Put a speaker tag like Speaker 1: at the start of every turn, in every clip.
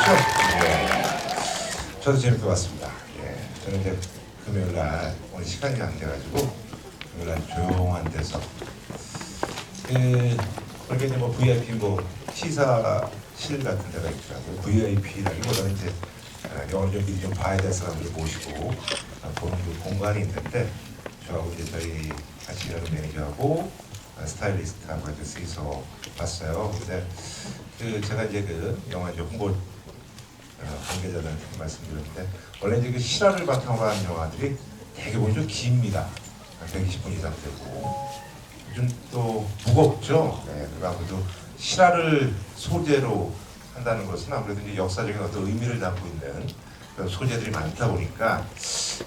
Speaker 1: 재밌었죠? 예. 저도 재밌게 봤습니다. 예. 저는 이제 금요일 날 오늘 시간이 안 돼가지고 금요일 날 조용한 데서 그렇게 이제 뭐 VIP 뭐 시사실 같은 데가 있더라고요. VIP라기보다는 이제 영화 좀 미리 좀 봐야 될 사람들을 모시고 보는 그 공간이 있는데 저하고 이제 저희 같이 일하는 매니저하고 스타일리스트하고 이제 셋이서 봤어요. 근데 제가 이제 그 영화 이제 홍보 관계자들한테 말씀드렸는데 원래 이제 그 실화를 바탕으로 한 영화들이 되게 보면 좀 깁니다. 120분 이상 되고 좀 또 무겁죠. 네, 아무래도 실화를 소재로 한다는 것은 아무래도 이제 역사적인 어떤 의미를 담고 있는 그런 소재들이 많다 보니까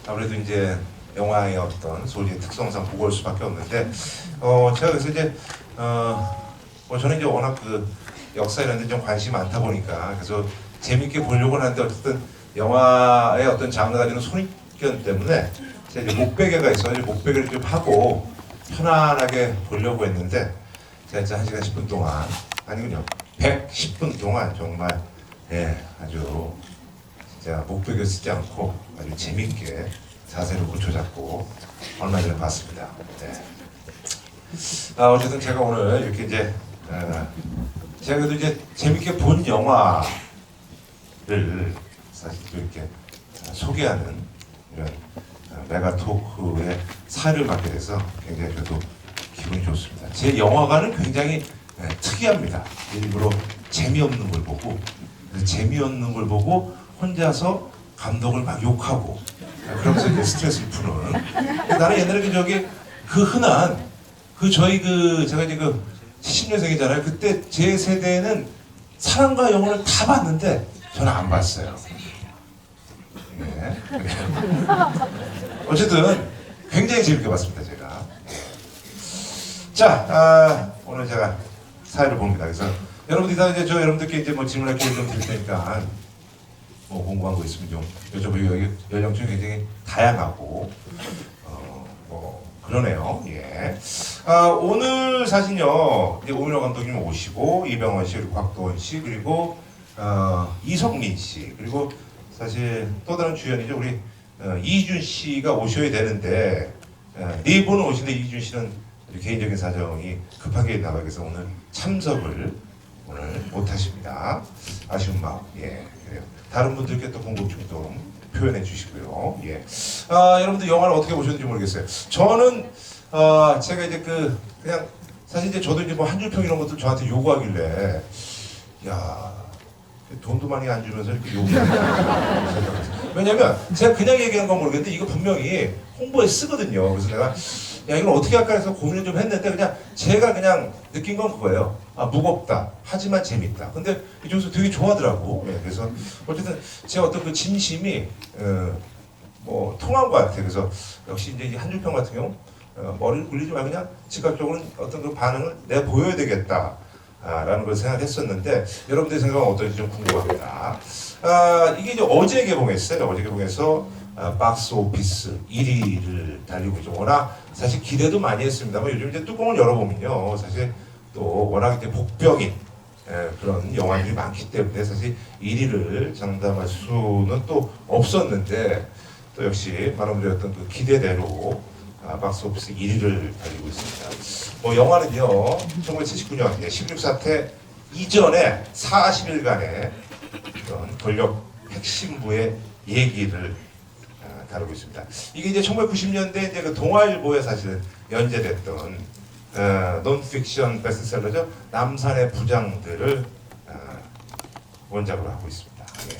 Speaker 1: 아무래도 이제 영화의 어떤 소재의 특성상 무거울 수밖에 없는데 제가 그래서 이제 뭐 저는 이제 워낙 그 역사 이런 데 좀 관심이 많다 보니까 그래서 재밌게 보려고 하는데 어쨌든 영화의 어떤 장르가 주는 선입견 때문에 제가 이제 목베개가 있어서 목베개를 좀 하고 편안하게 보려고 했는데 제가 이제 1시간 10분 동안 아니군요 110분 동안 정말 아주 진짜 목베개 쓰지 않고 아주 재밌게 자세를 고쳐잡고 얼마 전에 봤습니다. 네. 어쨌든 제가 오늘 이렇게 이제 제가 그래도 이제 재밌게 본 영화를 사실 이렇게 소개하는 이런 메가 토크의 사회를 맡게 돼서 굉장히 저도 기분이 좋습니다. 제 영화관은 굉장히 특이합니다. 일부러 재미없는 걸 보고 재미없는 걸 보고 혼자서 감독을 막 욕하고 그러면서 이제 스트레스를 푸는. 나는 옛날에 그 흔한 저희 제가 이제 70년생이잖아요. 그때 제 세대는 사랑과 영혼을 다 봤는데 저는 안 봤어요. 네. 어쨌든 굉장히 재밌게 봤습니다, 제가. 자, 오늘 제가 사회를 봅니다. 그래서 여러분들이 다 이제 여러분들께 이제 뭐 질문할 기회 좀 드릴 테니까 뭐 궁금한 거 있으면 좀 여쭤보고 여기 연령층이 굉장히 다양하고 뭐 그러네요. 예. 오늘 사실요 이제 오민호 감독님 오시고 이병헌 씨 그리고 곽도원 씨 그리고 이성린 씨 그리고 사실 또 다른 주연이죠 우리 이준 씨가 오셔야 되는데 네 분은 오시는데 이준 씨는 개인적인 사정이 급하게 나가게 해서 오늘 참석을 오늘 못 하십니다. 아쉬운 마음. 예. 그래요. 다른 분들께 또 궁금증 좀 표현해 주시고요. 예. 여러분들 영화를 어떻게 보셨는지 모르겠어요. 저는 제가 이제 그냥 사실 이제 저도 이제 뭐 한 줄 평 이런 것들 저한테 요구하길래 야 돈도 많이 안 주면서 이렇게 요구하는 왜냐면 제가 그냥 얘기하는 건 모르겠는데 이거 분명히 홍보에 쓰거든요. 그래서 내가 야 이걸 어떻게 할까 해서 고민을 좀 했는데 그냥 제가 그냥 느낀 건 그거예요. 무겁다. 하지만 재밌다. 근데 이쪽에서 되게 좋아하더라고. 예, 그래서 어쨌든 제 어떤 그 진심이 뭐 통한 것 같아요. 그래서 역시 이제 한 줄 평 같은 경우 머리를 굴리지 말고 그냥 즉각적으로 어떤 그 반응을 내가 보여야 되겠다. 라는 걸 생각했었는데 여러분들의 생각은 어떨지 좀 궁금합니다. 이게 이제 어제 개봉했어요. 어제 개봉해서 박스 오피스 1위를 달리고 있죠. 워낙 사실 기대도 많이 했습니다만 요즘 이제 뚜껑을 열어보면요. 사실 또 워낙 이제 복병인 그런 영화들이 많기 때문에 사실 1위를 장담할 수는 또 없었는데 또 역시 많은 분들의 어떤 그 기대대로 박스 오피스 1위를 달리고 있습니다. 뭐 영화는요 1979년 16사태 이전에 40일간의 그런 권력 핵심부의 얘기를 다루고 있습니다. 이게 이제 1990년대 이제 그 동아일보에 사실은 연재됐던 논픽션 베스트셀러죠. 남산의 부장들을 원작으로 하고 있습니다. 예.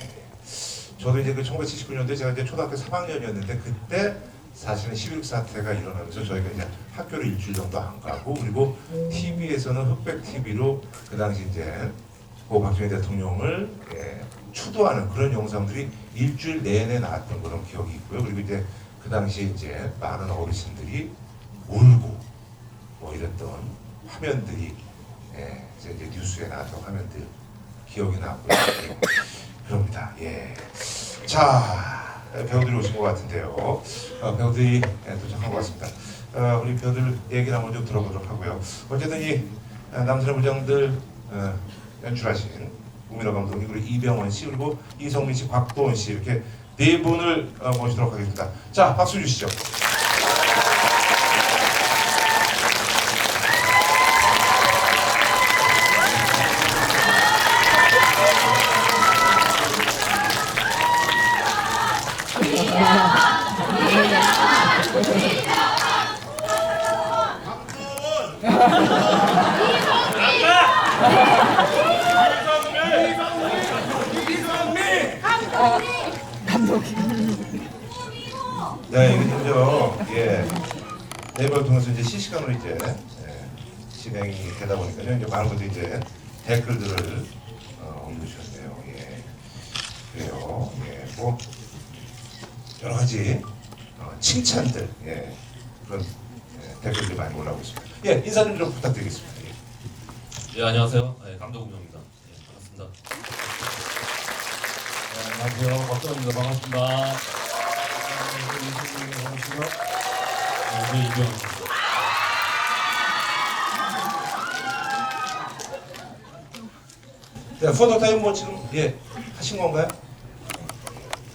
Speaker 1: 저도 이제 그 1979년도에 제가 이제 초등학교 3학년이었는데 그때 사실은 11.6 사태가 일어나면서 저희가 이제 학교를 일주일 정도 안 가고 그리고 TV에서는 흑백 TV로 그 당시 이제 고 박정희 대통령을 추도하는 그런 영상들이 일주일 내내 나왔던 그런 기억이 있고요. 그리고 이제 그 당시 이제 많은 어르신들이 울고 뭐 이랬던 화면들이 이제 뉴스에 나왔던 화면들 기억이 나고요. 그럽니다. 예. 자. 배우들이 오신 것 같은데요. 배우들이 도착한 것 같습니다. 우리 배우들 얘기를 한번 좀 들어보도록 하고요. 어쨌든 이 남산의 부장들 연출하신 우민호 감독님, 그리고 이병헌 씨, 그리고 이성민 씨, 곽도원 씨 이렇게 네 분을 모시도록 하겠습니다. 자, 박수 주시죠. 네, 이게 먼저 네이버를 통해서 이제 실시간으로 이제 진행이 되다 보니까요. 이제 많은 분들이 이제 댓글들을 올려주셨네요. 그래요. 뭐 여러 가지 칭찬들, 그런 댓글들이 많이 올라오고 있습니다. 인사 좀 부탁드리겠습니다.
Speaker 2: 안녕하세요. 감독국명입니다. 반갑습니다.
Speaker 3: 안녕하세요. 박정입니다. 반갑습니다. 반갑습니다. 네, 이병헌입니다.
Speaker 1: 네, 포토타임 뭐 지금 하신 건가요?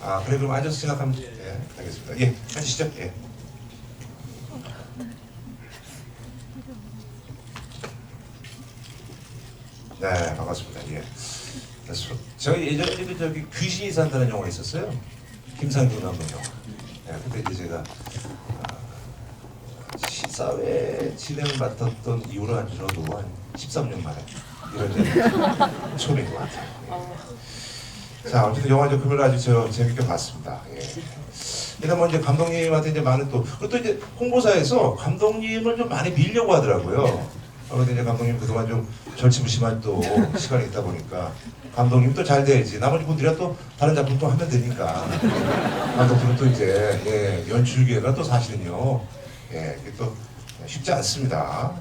Speaker 1: 아, 그래 그럼 앉아서 생각하면 알겠습니다. 앉으시죠. 네, 반갑습니다. 저희 예전에 저기 귀신이 산다는 영화 있었어요. 김상중 감독 영화. 그때 이제 제가 시사회 진행을 맡았던 이후로 한 저도 한 13년 만에 이런 처음인 것 같아요. 자, 어쨌든 영화 금요일 아주 재밌게 봤습니다. 일단 뭐 이제 감독님한테 이제 많은 그리고 또 이제 홍보사에서 감독님을 좀 많이 밀려고 하더라고요. 그런데 이제 감독님 그동안 좀 절치부심한 또 시간이 있다 보니까 감독님 또 잘 돼야지 나머지 분들이야 또 다른 작품 또 하면 되니까 감독들은 또 이제 연출 기회가 또 사실은요 이게 또 쉽지 않습니다.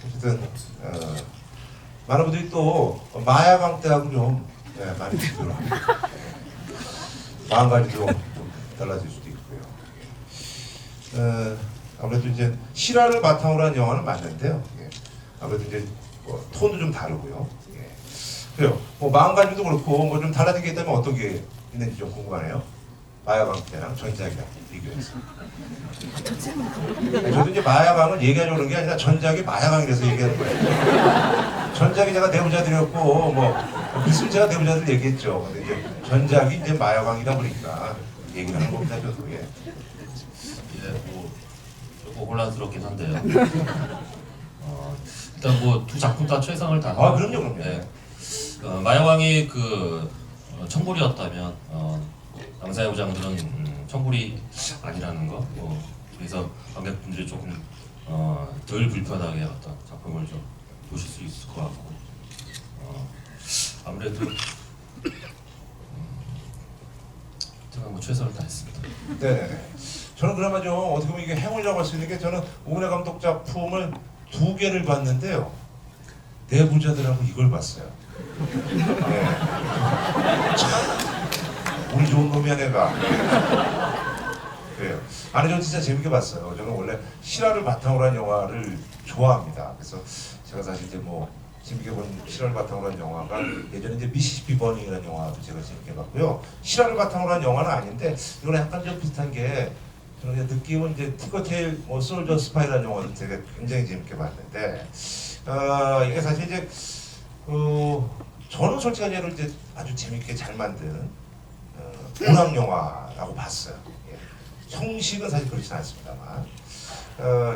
Speaker 1: 어쨌든 많은 분들이 또 마야강 때하고 좀 많이 비교를 합니다. 마음가짐도 좀 달라질 수도 있고요. 아무래도 이제 실화를 바탕으로 한 영화는 맞는데요. 아무래도 이제 톤도 좀 다르고요. 그래요. 뭐 마음가짐도 그렇고 뭐 좀 달라진 게 있다면 어떤 게 있는지 좀 궁금하네요. 마야강 때랑 전작이랑 비교해서. 저도 이제 마야강을 얘기하려고 그런 게 아니라 전작이 마야강이라서 얘기하는 거예요. 전작이 제가 내부자들이었고 뭐 무슨 제가 내부자들 얘기했죠. 근데 이제 전작이 이제 마야강이다 보니까 얘기를 하는 겁니다. 저도
Speaker 2: 뭐 조금 혼란스럽긴 한데요. 일단 뭐 두 작품 다 최선을 다한.
Speaker 1: 그럼요.
Speaker 2: 마야왕이 청불이었다면 남사의 부장들은 청불이 아니라는 거. 그래서 관객분들이 조금 덜 불편하게 어떤 작품을 좀 보실 수 있을 것 같고 아무래도 제가 뭐 최선을 다했습니다.
Speaker 1: 네. 저는 그나마 좀 어떻게 보면 이게 행운이라고 할 수 있는 게 저는 오은혜 감독 작품을 2개를 봤는데요. 내부자들하고 이걸 봤어요. 참, 우리 좋은 놈이야 내가. 그래요. 아니 저는 진짜 재밌게 봤어요. 저는 원래 실화를 바탕으로 한 영화를 좋아합니다. 그래서 제가 사실 이제 뭐 재밌게 본 실화를 바탕으로 한 영화가 예전에 이제 미시시피 버닝이라는 영화도 제가 재밌게 봤고요. 실화를 바탕으로 한 영화는 아닌데 이거는 약간 좀 비슷한 게 저는 느낌은 이제 티커테일 뭐 솔저 스파이라는 영화도 제가 굉장히 재밌게 봤는데 이게 사실 이제 저는 솔직한 예로 이제 아주 재밌게 잘 만든 오락 영화라고 봤어요. 형식은 사실 그렇지는 않습니다만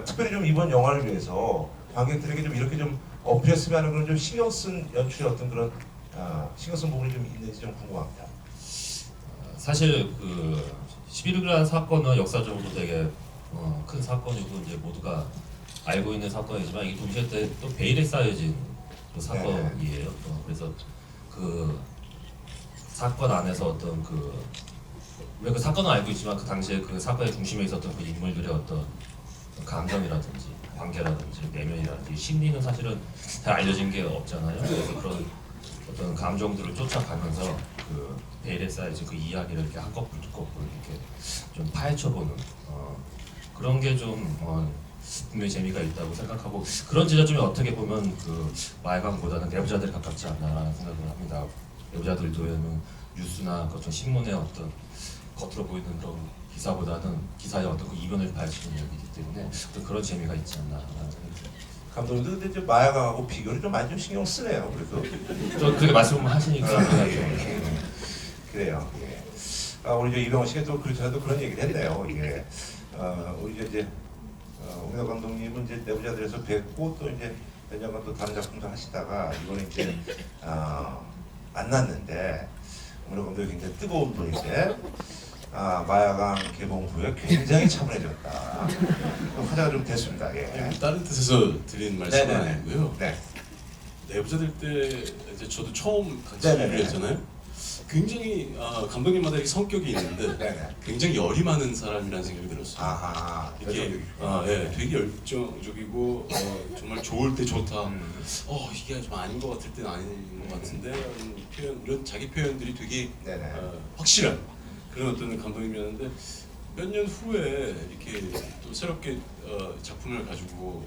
Speaker 1: 특별히 좀 이번 영화를 위해서 관객들에게 좀 이렇게 좀 어필했으면 하는 그런 좀 신경 쓴 연출의 어떤 그런 신경 쓴 부분이 좀 있는지 좀 궁금합니다.
Speaker 2: 사실 11.6이라는 사건은 역사적으로 되게 큰 사건이고 이제 모두가 알고 있는 사건이지만 이게 동시에 또 베일에 쌓여진 사건이에요. 그래서 그 사건 안에서 어떤 왜 그 사건은 알고 있지만 그 당시에 그 사건의 중심에 있었던 그 인물들의 어떤 감정이라든지 관계라든지 내면이라든지 심리는 사실은 잘 알려진 게 없잖아요. 그래서 그런 어떤 감정들을 쫓아가면서 그 베일에 쌓여진 그 이야기를 이렇게 한꺼풀 두꺼풀 이렇게 좀 파헤쳐보는 그런 게 좀 분명히 재미가 있다고 생각하고 그런 지점이 어떻게 보면 그 마야광보다는 내부자들이 가깝지 않나라는 생각을 합니다. 내부자들도 뉴스나 그 어떤 신문의 어떤 겉으로 보이는 그런 기사보다는 기사의 어떤 그 이면을 밝히는 이야기이기 때문에 어떤 그런 재미가 있지 않나라는 생각이 듭니다.
Speaker 1: 감독님도 근데 이제 마야강하고 비교를 좀 많이 좀 신경 쓰네요. 그래도
Speaker 2: 저 그렇게 말씀하시니까
Speaker 1: 그래요. 예. 우리 이제 이병헌 씨가 또 그렇잖아도 그런 얘기를 했네요. 이게 우리 이제 홍혁 감독님은 이제 내부자들에서 뵙고 또 이제 몇 년간 또 다른 작품도 하시다가 이번에 이제 만났는데 홍혁 감독이 굉장히 뜨거운 분인데 마야강 개봉 후에 굉장히 차분해졌다. 화제가 좀 됐습니다. 예.
Speaker 4: 다른 뜻에서 드린 말씀은
Speaker 1: 네네네.
Speaker 4: 아니고요.
Speaker 1: 네.
Speaker 4: 내부자들 때 이제 저도 처음 같이
Speaker 1: 네네네.
Speaker 4: 일했잖아요. 굉장히 감독님마다 이렇게 성격이 있는데
Speaker 1: 네네.
Speaker 4: 굉장히 열이 많은 사람이라는 생각이 들었어요.
Speaker 1: 아하.
Speaker 4: 이게 예, 되게 열정적이고 정말 좋을 때 좋다. 이게 좀 아닌 것 같을 때는 아닌 것 같은데 이런 자기 표현들이 되게
Speaker 1: 네네.
Speaker 4: 확실한 그런 어떤 감독님이었는데 몇 년 후에 이렇게 또 새롭게 작품을 가지고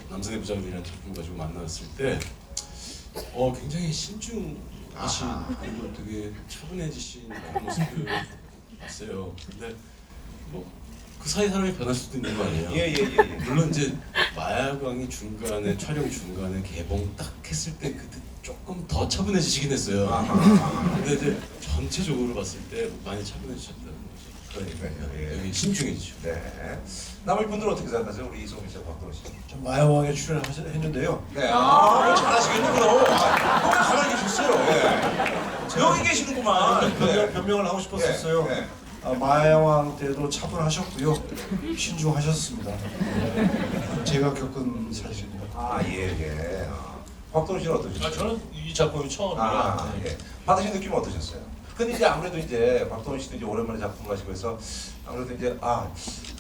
Speaker 4: 남성의 부장들이라는 작품을 가지고 만났을 때 굉장히 신중하신 그리고 되게 차분해지신 그런 모습을 봤어요. 근데 뭐 그 사이 사람이 변할 수도 있는 거 아니에요?
Speaker 1: 예.
Speaker 4: 물론 이제 마야광이 중간에 촬영 중간에 개봉 딱 했을 때 그때 조금 더 차분해지시긴 했어요. 근데 이제 전체적으로 봤을 때 많이 차분해지셨다는 거죠.
Speaker 1: 그러니까요. 예.
Speaker 4: 여기 신중해지죠.
Speaker 1: 네. 남을 분들은 어떻게 생각하세요? 우리 이성민 씨와 박동원 씨.
Speaker 5: 저 마야왕에 출연했는데요.
Speaker 1: 네. 잘하시겠네 그럼. 왜 가만히 계셨어요? 예. 여기 계시는구만.
Speaker 5: 변명을 하고 싶었었어요.
Speaker 1: 네.
Speaker 5: 마야왕 때도 차분하셨고요, 신중하셨습니다. 제가 겪은 사실입니다.
Speaker 1: 예. 박동원 씨는 어떠셨어요?
Speaker 3: 저는 이 작품이 처음이라
Speaker 1: 예. 받으신 느낌은 어떠셨어요? 근데 이제 아무래도 이제 박동원 씨도 이제 오랜만에 작품을 하시고 해서 아무래도 이제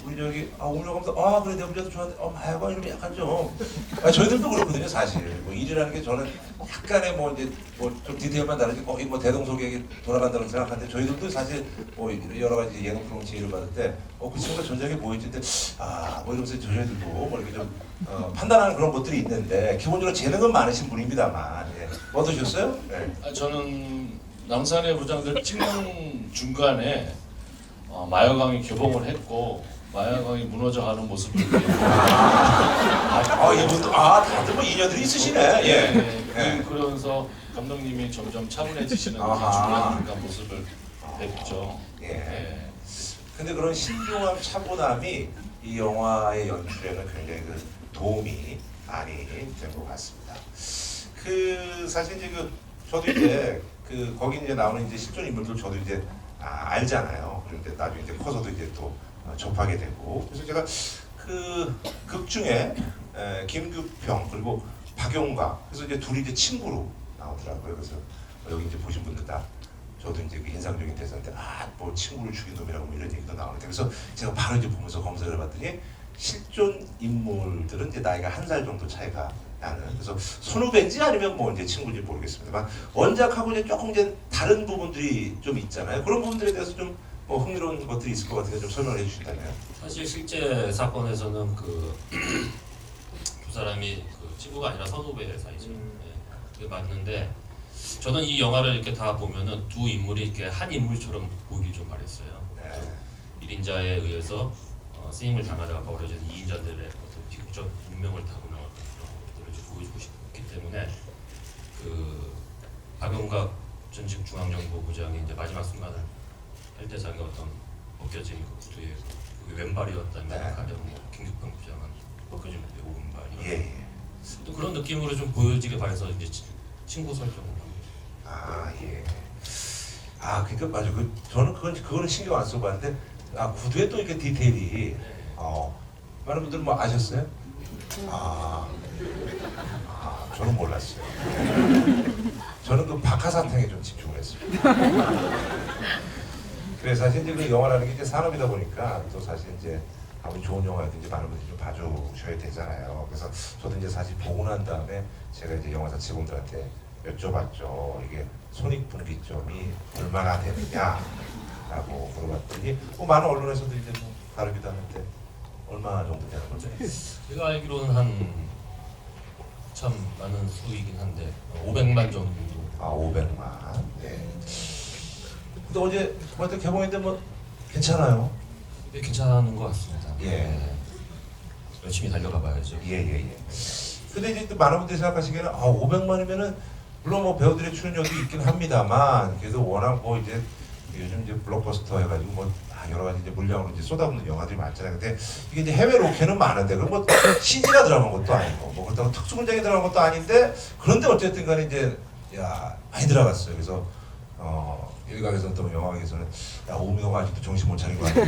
Speaker 1: 우리 저기 오늘 감독 그래 내부자도 좋아하는데 마야광 이러면 약간 좀 저희들도 그렇거든요 사실 뭐 일이라는 게 저는 약간의 뭐 이제 뭐 좀 디테일만 다르지 거의 뭐 대동소객이 돌아간다고 생각하는데 저희들도 사실 뭐 여러 가지 예능 프로그램 제의를 받을 때그 친구가 전작에 뭐였는데 뭐 이러면서 저희들도 뭐 이렇게 좀 판단하는 그런 것들이 있는데 기본적으로 재능은 많으신 분입니다만 어떠셨어요? 네.
Speaker 3: 저는 남산의 부장들 찍는 중간에 마야광이 개봉을 했고 마야광이 무너져가는 모습을
Speaker 1: 이분도 다들 뭐 인연들이 있으시네. 예.
Speaker 3: 그러면서 감독님이 점점 차분해지시는 그
Speaker 1: 아하.
Speaker 3: 중간 모습을 뵙죠.
Speaker 1: 예. 근데 그런 신중함, 차분함이 이 영화의 연출에는 굉장히 그 도움이 많이 된 것 같습니다. 사실 이제 저도 이제 거기 이제 나오는 이제 실존 인물들 저도 이제 알잖아요. 그런데 나중에 이제 커서도 이제 또 접하게 되고 그래서 제가 극 중에 김규평 그리고 박용각 그래서 이제 둘이 이제 친구로 나오더라고요. 그래서 여기 이제 보신 분들 다 저도 이제 그 인상적인 대사인데 뭐 친구를 죽인 놈이라고 뭐 이런 얘기도 나오는데 그래서 제가 바로 이제 보면서 검색을 해봤더니 실존 인물들은 이제 나이가 1살 정도 차이가 나는 그래서 선후배인지 아니면 뭐 이제 친구인지 모르겠습니다만 원작하고 이제 조금 이제 다른 부분들이 좀 있잖아요. 그런 부분들에 대해서 좀 뭐 흥미로운 것들이 있을 것 같은데 좀 설명을 해주신다면.
Speaker 2: 사실 실제 사건에서는 두 사람이 친구가 아니라 선후배 사이죠. 그게 맞는데 저는 이 영화를 이렇게 다 보면은 두 인물이 이렇게 한 인물처럼 보이길 좀 바랬어요. 1인자에 의해서 쓰임을 당하다가 버려진 2인자들의 어떤 비극적 운명을 타고난 그런 것들을 좀 보여주고 싶기 때문에 박용각 전직 중앙정보부장이 이제 마지막 순간을 할 때 자기가 어떤 벗겨진 구두의 그게 왼발이었다면 가령 뭐 김규평 부장은 벗겨진 구두의 오른발이 또 그런 느낌으로 좀 보여지길 바래서 이제 친구 설정을 합니다.
Speaker 1: 그러니까 맞아. 저는 그거는 신경 안 쓰고 봤는데 구두에 또 이렇게 디테일이 많은 분들은 뭐 아셨어요? 저는 몰랐어요. 저는 박하사탕에 좀 집중을 했어요. 그래서 사실 이제 그 영화라는 게 이제 산업이다 보니까 또 사실 이제 아무리 좋은 영화든지 많은 분들이 좀 봐주셔야 되잖아요. 그래서 저도 이제 사실 보고 난 다음에 제가 이제 영화사 직원들한테 여쭤봤죠. 이게 손익분기점이 얼마나 되느냐라고 물어봤더니 많은 언론에서도 이제 다루기도 하는데 얼마 정도 되는 거죠?
Speaker 2: 제가 알기로는 한 참 많은 수이긴 한데 500만 정도.
Speaker 1: 아 500만. 네. 근데 어제 그때 개봉했는데 뭐 괜찮아요.
Speaker 2: 네, 괜찮은 것 같습니다.
Speaker 1: 예.
Speaker 2: 네. 열심히 달려가 봐야죠.
Speaker 1: 예예예. 근데 이제 또 많은 분들이 생각하시기에는 500만이면은 물론 뭐 배우들의 출연료도 있긴 합니다만 그래도 워낙 뭐 이제 요즘 이제 블록버스터 해가지고 뭐 여러 가지 이제 물량으로 이제 쏟아붓는 영화들이 많잖아요. 근데 이게 이제 해외 로케는 많은데 그럼 뭐 CG가 들어간 것도 아니고 뭐 그렇다고 특수 분장이 들어간 것도 아닌데 그런데 어쨌든 간에 이제 야 많이 들어갔어요. 그래서 일각에서는 또 영화계에서는 야 오미호가 아직도 정신 못 차린 거 아니냐.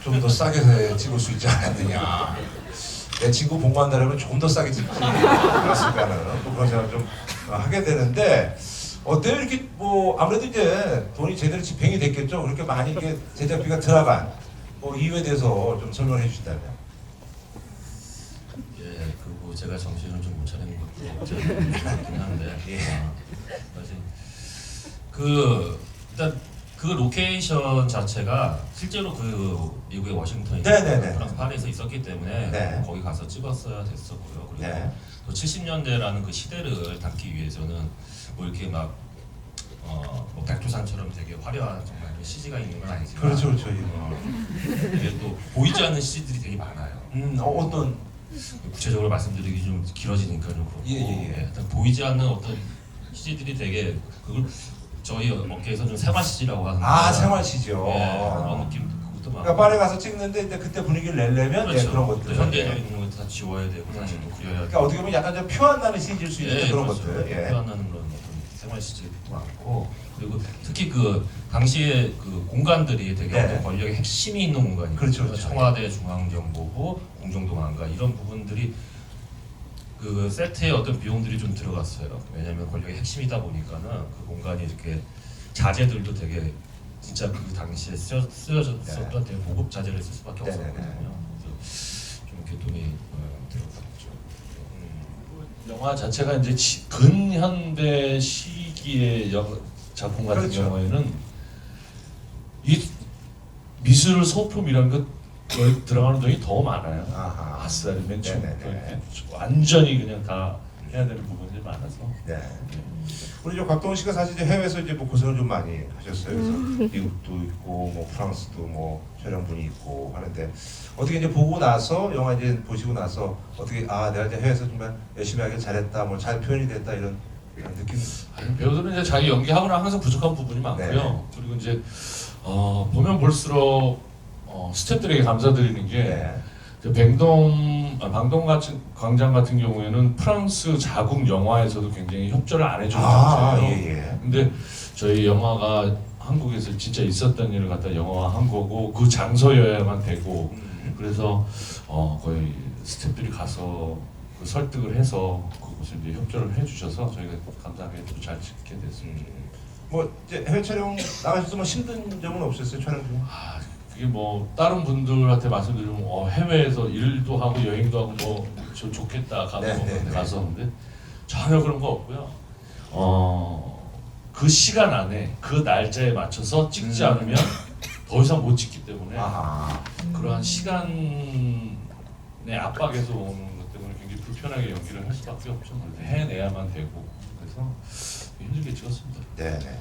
Speaker 1: 좀 더 싸게 찍을 수 있지 않았느냐. 내 친구 복무한다면 조금 더 싸게 찍지 않았을까는 또 그런 생각을 좀 하게 되는데 어때요? 이렇게 뭐 아무래도 이제 돈이 제대로 집행이 됐겠죠. 그렇게 많이 이렇게 제작비가 들어간 뭐 이유에 대해서 좀 설명해 주신다면.
Speaker 2: 예, 그리고 제가 정신을 좀 못 차리는 것도 제가 한데
Speaker 1: 예.
Speaker 2: 사실 일단 그 로케이션 자체가 실제로 그 미국의 워싱턴이
Speaker 1: 네네네.
Speaker 2: 프랑스 파리에서 있었기 때문에
Speaker 1: 네.
Speaker 2: 거기 가서 찍었어야 됐었고요. 그리고
Speaker 1: 네.
Speaker 2: 또 70년대라는 그 시대를 담기 위해서는 뭐 이렇게 막 뭐 백두산처럼 되게 화려한 정말 CG가 있는 건 아니지만
Speaker 1: 그렇죠, 그렇죠.
Speaker 2: 이게 또 보이지 않는 CG들이 되게 많아요.
Speaker 1: 어떤
Speaker 2: 구체적으로 말씀드리기 좀 길어지니까 좀 그렇고
Speaker 1: 예.
Speaker 2: 일단 보이지 않는 어떤 CG들이 되게 그걸 저희 업계에서 좀 생활 CG라고 하는
Speaker 1: 생활시죠.
Speaker 2: 그런 느낌 그것도 막
Speaker 1: 그러니까 파리 가서 찍는데 이제 그때 분위기를 내려면
Speaker 2: 그렇죠.
Speaker 1: 그런 것들.
Speaker 2: 현대적인 것도 다 지워야 되고 사실 또 그려야
Speaker 1: 그러니까
Speaker 2: 되고
Speaker 1: 어떻게 보면 약간 좀 표 안 나는 CG일 수 있는 그런
Speaker 2: 그렇죠.
Speaker 1: 것들. 예.
Speaker 2: 표현하는 그런 어떤 생활 CG도 많고 그리고 특히 그 당시에 그 공간들이 되게
Speaker 1: 네.
Speaker 2: 어떤 권력의 핵심이 있는 공간이에요.
Speaker 1: 그렇죠, 그렇죠.
Speaker 2: 청와대 중앙정보부, 공정동안가 이런 부분들이 그 세트에 어떤 비용들이 좀 들어갔어요. 왜냐하면 권력의 핵심이다 보니까는 그 공간이 이렇게 자재들도 되게 진짜 그 당시에 쓰여졌었던 되게 고급 자재를 쓸 수밖에
Speaker 1: 네네네.
Speaker 2: 없었거든요. 그래서 좀 이렇게 돈이 들어갔죠.
Speaker 3: 영화 자체가 이제 근현대 시기의 작품 같은
Speaker 1: 그렇죠.
Speaker 3: 경우에는 이 미술 소품이라는 것 들어가는 돈이 더 많아요.
Speaker 1: 아하.
Speaker 3: 아싸리 맨 처음부터
Speaker 1: 네네네.
Speaker 3: 이렇게 완전히 그냥 다 해야 되는 부분들이 많아서.
Speaker 1: 네. 우리 저 곽동원 씨가 사실 이제 해외에서 이제 뭐 고생을 좀 많이 하셨어요. 그래서 미국도 있고 뭐 프랑스도 뭐 촬영분이 있고 하는데 어떻게 이제 보고 나서 영화 이제 보시고 나서 어떻게 내가 이제 해외에서 정말 열심히 하길 잘했다, 뭐 잘 표현이 됐다 이런 느낌.
Speaker 3: 아니, 배우들은 이제 자기 연기하거나 항상 부족한 부분이 많고요.
Speaker 1: 네.
Speaker 3: 그리고 이제 보면 볼수록 스태프들에게 감사드리는 게
Speaker 1: 네.
Speaker 3: 방동 같은 광장 같은 경우에는 프랑스 자국 영화에서도 굉장히 협조를 안 해주는
Speaker 1: 아,
Speaker 3: 장소예요.
Speaker 1: 예.
Speaker 3: 근데 저희 영화가 한국에서 진짜 있었던 일을 갖다 영화화한 거고 그 장소여야만 되고 그래서 거의 스태프들이 가서 그 설득을 해서 그곳을 이제 협조를 해주셔서 저희가 감사하게 또 잘 찍게 됐습니다.
Speaker 1: 뭐 이제 해외 촬영 나가셔서 뭐 힘든 점은 없었어요 촬영 중에?
Speaker 3: 그게 뭐 다른 분들한테 말씀드리면 해외에서 일도 하고 여행도 하고 뭐 좋겠다 가서
Speaker 1: 네.
Speaker 3: 갔었는데 전혀 그런 거 없고요. 그 시간 안에 그 날짜에 맞춰서 찍지 않으면 더 이상 못 찍기 때문에
Speaker 1: 아하.
Speaker 3: 그러한 시간의 압박에서 오는 것 때문에 굉장히 불편하게 연기를 할 수밖에 없죠. 해내야만 되고 그래서 힘들게 찍었습니다.
Speaker 1: 네네.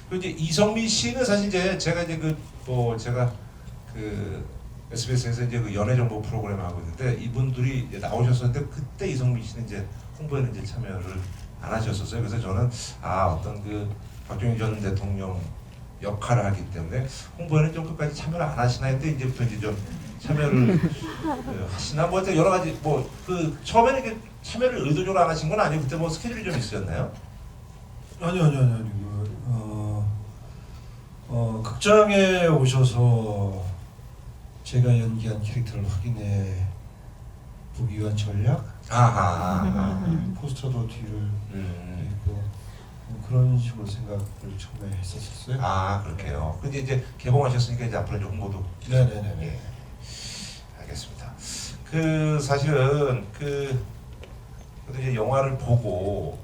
Speaker 1: 그 이제 이성미 씨는 사실 이제 제가 이제 제가 그 SBS에서 이제 그 연애 정보 프로그램을 하고 있는데 이분들이 이제 나오셨었는데 그때 이성미 씨는 이제 홍보에는 이제 참여를 안 하셨었어요. 그래서 저는 어떤 그 박정희 전 대통령 역할을 하기 때문에 홍보에는 좀 끝까지 참여를 안 하시나 했는데 이제부터 이제 좀 참여를 하시나 뭐 여러 가지 뭐 그 처음에는 이렇게 참여를 의도적으로 안 하신 건 아니고 그때 뭐 스케줄이 좀 있으셨나요?
Speaker 5: 아니요. 극장에 오셔서 제가 연기한 캐릭터를 확인해 보기 위한 전략?
Speaker 1: 아하.
Speaker 5: 포스터도 뒤를 있고 그런 식으로 생각을 처음에 했었어요.
Speaker 1: 그렇게요. 근데 이제 개봉하셨으니까 이제 앞으로 이제 홍보도.
Speaker 5: 네네네.
Speaker 1: 예. 알겠습니다. 그 사실은 그래도 이제 영화를 보고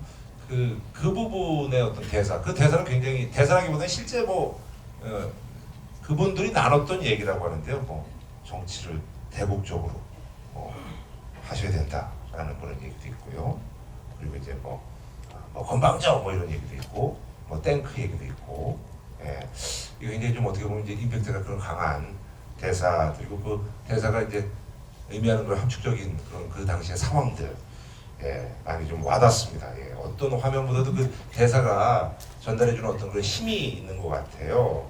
Speaker 1: 그 부분의 어떤 대사, 그 대사는 굉장히 대사라기보다는 실제 뭐 그분들이 나눴던 얘기라고 하는데요. 뭐 정치를 대국적으로 하셔야 된다라는 그런 얘기도 있고요. 그리고 이제 뭐 건방져 뭐 이런 얘기도 있고 뭐 탱크 얘기도 있고 예. 이거 굉장히 좀 어떻게 보면 이제 임팩트가 그런 강한 대사들이고 그 대사가 이제 의미하는 그 함축적인 그런 그 당시의 상황들 예, 많이 좀 와닿습니다. 예, 어떤 화면보다도 그 대사가 전달해주는 어떤 그런 힘이 있는 것 같아요.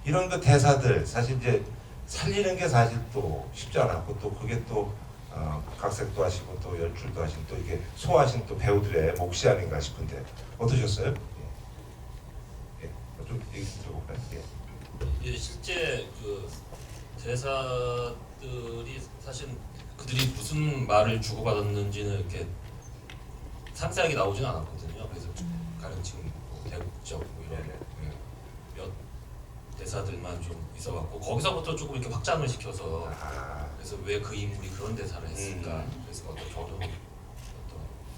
Speaker 1: 이런 그 대사들 사실 이제 살리는 게 사실 또 쉽지 않았고 또 그게 또 각색도 하시고 또 연출도 하신 또 이게 소화하신 또 배우들의 몫이 아닌가 싶은데 어떠셨어요? 예, 좀 얘기 들어볼까요? 예.
Speaker 2: 예, 실제 그 대사들이 사실 그들이 무슨 말을 주고받았는지는 이렇게 상세하게 나오지는 않았거든요. 그래서 가령 지금 뭐 대국적 뭐 이런 몇 대사들만 좀 있어갖고 거기서부터 조금 이렇게 확장을 시켜서 그래서 왜 그 인물이 그런 대사를 했을까? 그래서 어떤 결혼, 어떤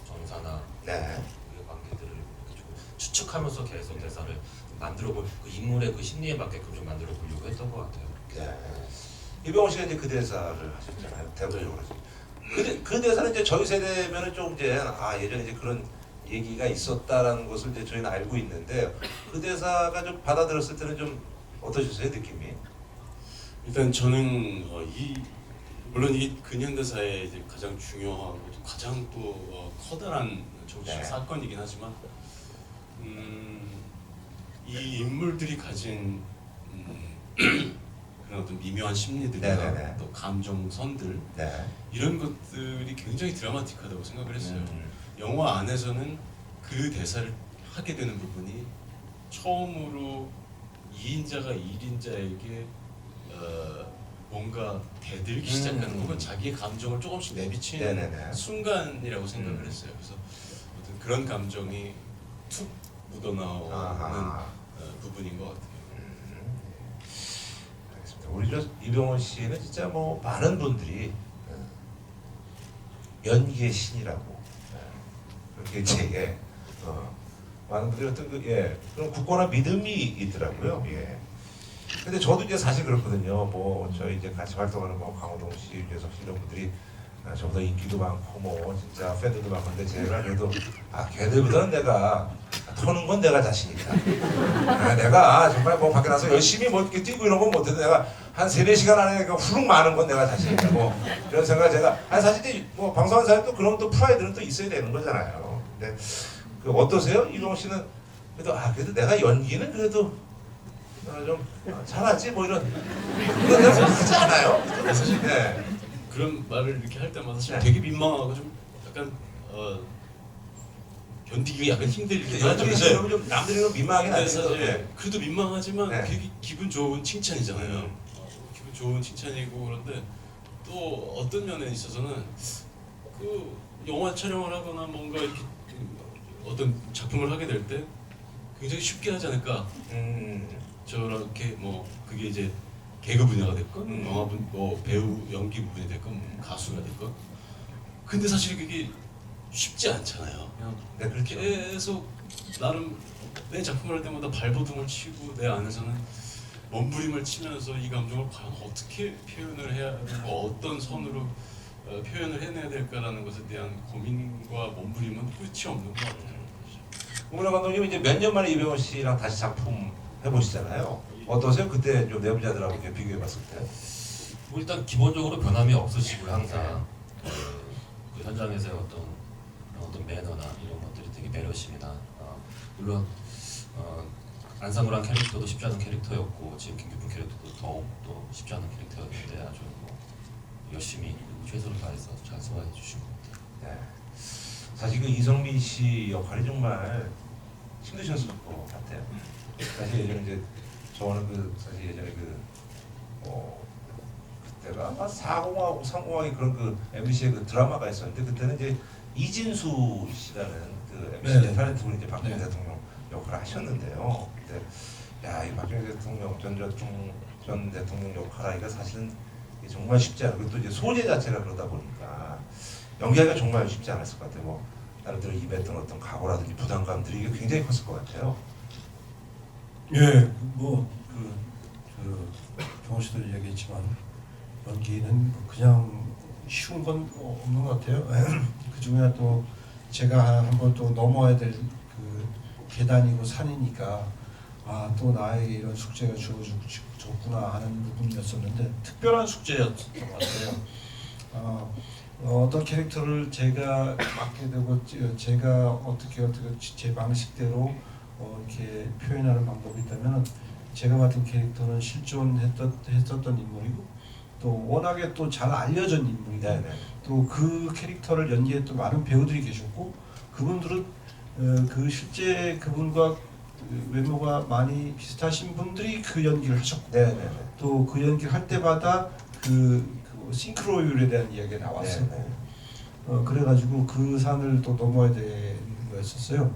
Speaker 2: 정사나
Speaker 1: 네.
Speaker 2: 그 관계들을 이렇게 좀 추측하면서 계속 대사를 만들어볼 그 인물의 그 심리에 맞게끔 좀 만들어보려고 했던 것 같아요.
Speaker 1: 네. 이병헌 씨가 이제 그 대사를 하셨잖아요. 대본적으로. 그 대사는 이제 저희 세대면은 좀 이제 예전에 이제 그런 얘기가 있었다라는 것을 이제 저희는 알고 있는데 그 대사가 좀 받아들였을 때는 좀 어떠셨어요 느낌이?
Speaker 4: 일단 저는 물론 이 근현대사의 이제 가장 중요하고 또 가장 또 커다란 정치적
Speaker 1: 네.
Speaker 4: 사건이긴 하지만 이 인물들이 가진 그런 어떤 미묘한 심리들이나
Speaker 1: 네네네.
Speaker 4: 또 감정선들
Speaker 1: 네.
Speaker 4: 이런 것들이 굉장히 드라마틱하다고 생각을 했어요. 영화 안에서는 그 대사를 하게 되는 부분이 처음으로 2인자가 1인자에게 뭔가 대들기 시작하는 혹은 자기의 감정을 조금씩 내비치는
Speaker 1: 네네네.
Speaker 4: 순간이라고 생각을 했어요. 그래서 어떤 그런 감정이 툭 묻어나오는 부분인 것 같아요.
Speaker 1: 알겠습니다. 우리 저 이병헌 씨는 진짜 뭐 많은 분들이 연기의 신이라고 그렇게 이제 많은 분들이 어떤 그런 굳건한 믿음이 있더라고요. 예. 근데 저도 이제 사실 그렇거든요. 뭐 저희 이제 같이 활동하는 뭐 강호동 씨, 유재석 씨 이런 분들이 저보다 인기도 많고 뭐 진짜 팬들도 많은데 제가 그래도 걔들보다는 내가 터는 건 내가 자신 있다. 내가 정말 뭐 밖에 나서 열심히 뭐 이렇게 뛰고 이런 건 못해도 내가 한 3-4시간 안에 훌륭 많은 건 내가 자신 있다. 뭐 이런 생각을 제가 사실 뭐 방송하는 사람이 또 그런 또 프라이드는 또 있어야 되는 거잖아요. 근데 그 어떠세요? 이병헌 씨는 그래도 그래도 내가 연기는 그래도 좀 잘하지 뭐 이런 그런 생각 하지 않아요?
Speaker 4: 사실
Speaker 1: 네.
Speaker 4: 그런 말을 이렇게 할 때마다 사실
Speaker 1: 네.
Speaker 4: 되게 민망하고 좀 약간 견디기가 약간 힘들기도 하죠.
Speaker 1: 연기 씨는 좀 남들이 민망하긴
Speaker 4: 근데
Speaker 1: 하죠.
Speaker 4: 사실 그래도 민망하지만
Speaker 1: 네.
Speaker 4: 되게 기분 좋은 칭찬이잖아요. 기분 좋은 칭찬이고 그런데 또 어떤 면에 있어서는 그 영화 촬영을 하거나 뭔가 이렇게 어떤 작품을 하게 될 때 굉장히 쉽게 하지 않을까. 저렇게 뭐 그게 이제 개그 분야가 됐건 영화 뭐 배우 연기 부분이 됐건 뭐 가수가 됐건 근데 사실 그게 쉽지 않잖아요. 그냥
Speaker 1: 네, 그렇죠.
Speaker 4: 계속 나름 내 작품을 할 때마다 발버둥을 치고 내 안에서는 몸부림을 치면서 이 감정을 과연 어떻게 표현을 해야 되고 어떤 선으로 표현을 해내야 될까라는 것에 대한 고민과 몸부림은 끝이 없는 것 같아요.
Speaker 1: 홍문화 감독님 이제 몇 년 만에 이병헌 씨랑 다시 작품 해보시잖아요. 어떠세요? 그때 좀 내부자들하고 이렇게 비교해봤을 때.
Speaker 2: 뭐 일단 기본적으로 변함이 없으시고요. 항상 그 현장에서의 어떤 매너나 이런 것들이 되게 배려심이나 물론 안상우란 캐릭터도 쉽지 않은 캐릭터였고 지금 김규풍 캐릭터도 더욱 또 쉽지 않은 캐릭터였는데 아주 뭐 열심히 최선을 다해서 잘 소화해 주신 것 같아요.
Speaker 1: 네. 사실 그 이성민 씨 역할이 정말 힘드셨을 것 같아요. 사실 예전에 이제 저는 사실 예전에 그때가 아마 40하고 30하기 그런 그 MBC의 그 드라마가 있었는데 그때는 이제 이진수 씨라는 그 MBC
Speaker 5: 네.
Speaker 1: 탤런트 분이 이제 박정희
Speaker 5: 네.
Speaker 1: 대통령 역할을 하셨는데요. 근데 이 박정희 대통령 전 대통령 역할하기가 사실은 정말 쉽지 않고 또 이제 소재 자체가 그러다 보니까 연기하기가 정말 쉽지 않았을 것 같아요. 뭐 나름대로 임했던 어떤 각오라든지 부담감들이 이게 굉장히 컸을 것 같아요.
Speaker 5: 예, 뭐 그 경호 씨도 얘기했지만 연기는 뭐 그냥 쉬운 건 없는 것 같아요. 그 중에 또 제가 한번 또 넘어야 될 그 계단이고 산이니까 아 또 나에게 이런 숙제가 주어졌구나 하는 부분이었었는데 특별한 숙제였던 것 같아요. 어떤 캐릭터를 제가 맡게 되고 제가 어떻게 제 방식대로 이렇게 표현하는 방법이 있다면 제가 맡은 캐릭터는 실존했었던 인물이고 또 워낙에 또 잘 알려진 인물이고 또 그 캐릭터를 연기했던 많은 배우들이 계셨고 그분들은 그 실제 그분과 그 외모가 많이 비슷하신 분들이 그 연기를 하셨고 또 그 연기를 할 때마다 그 싱크로율에 대한 이야기가 나왔었고 그래가지고 그 산을 또 넘어야 되는 거였었어요.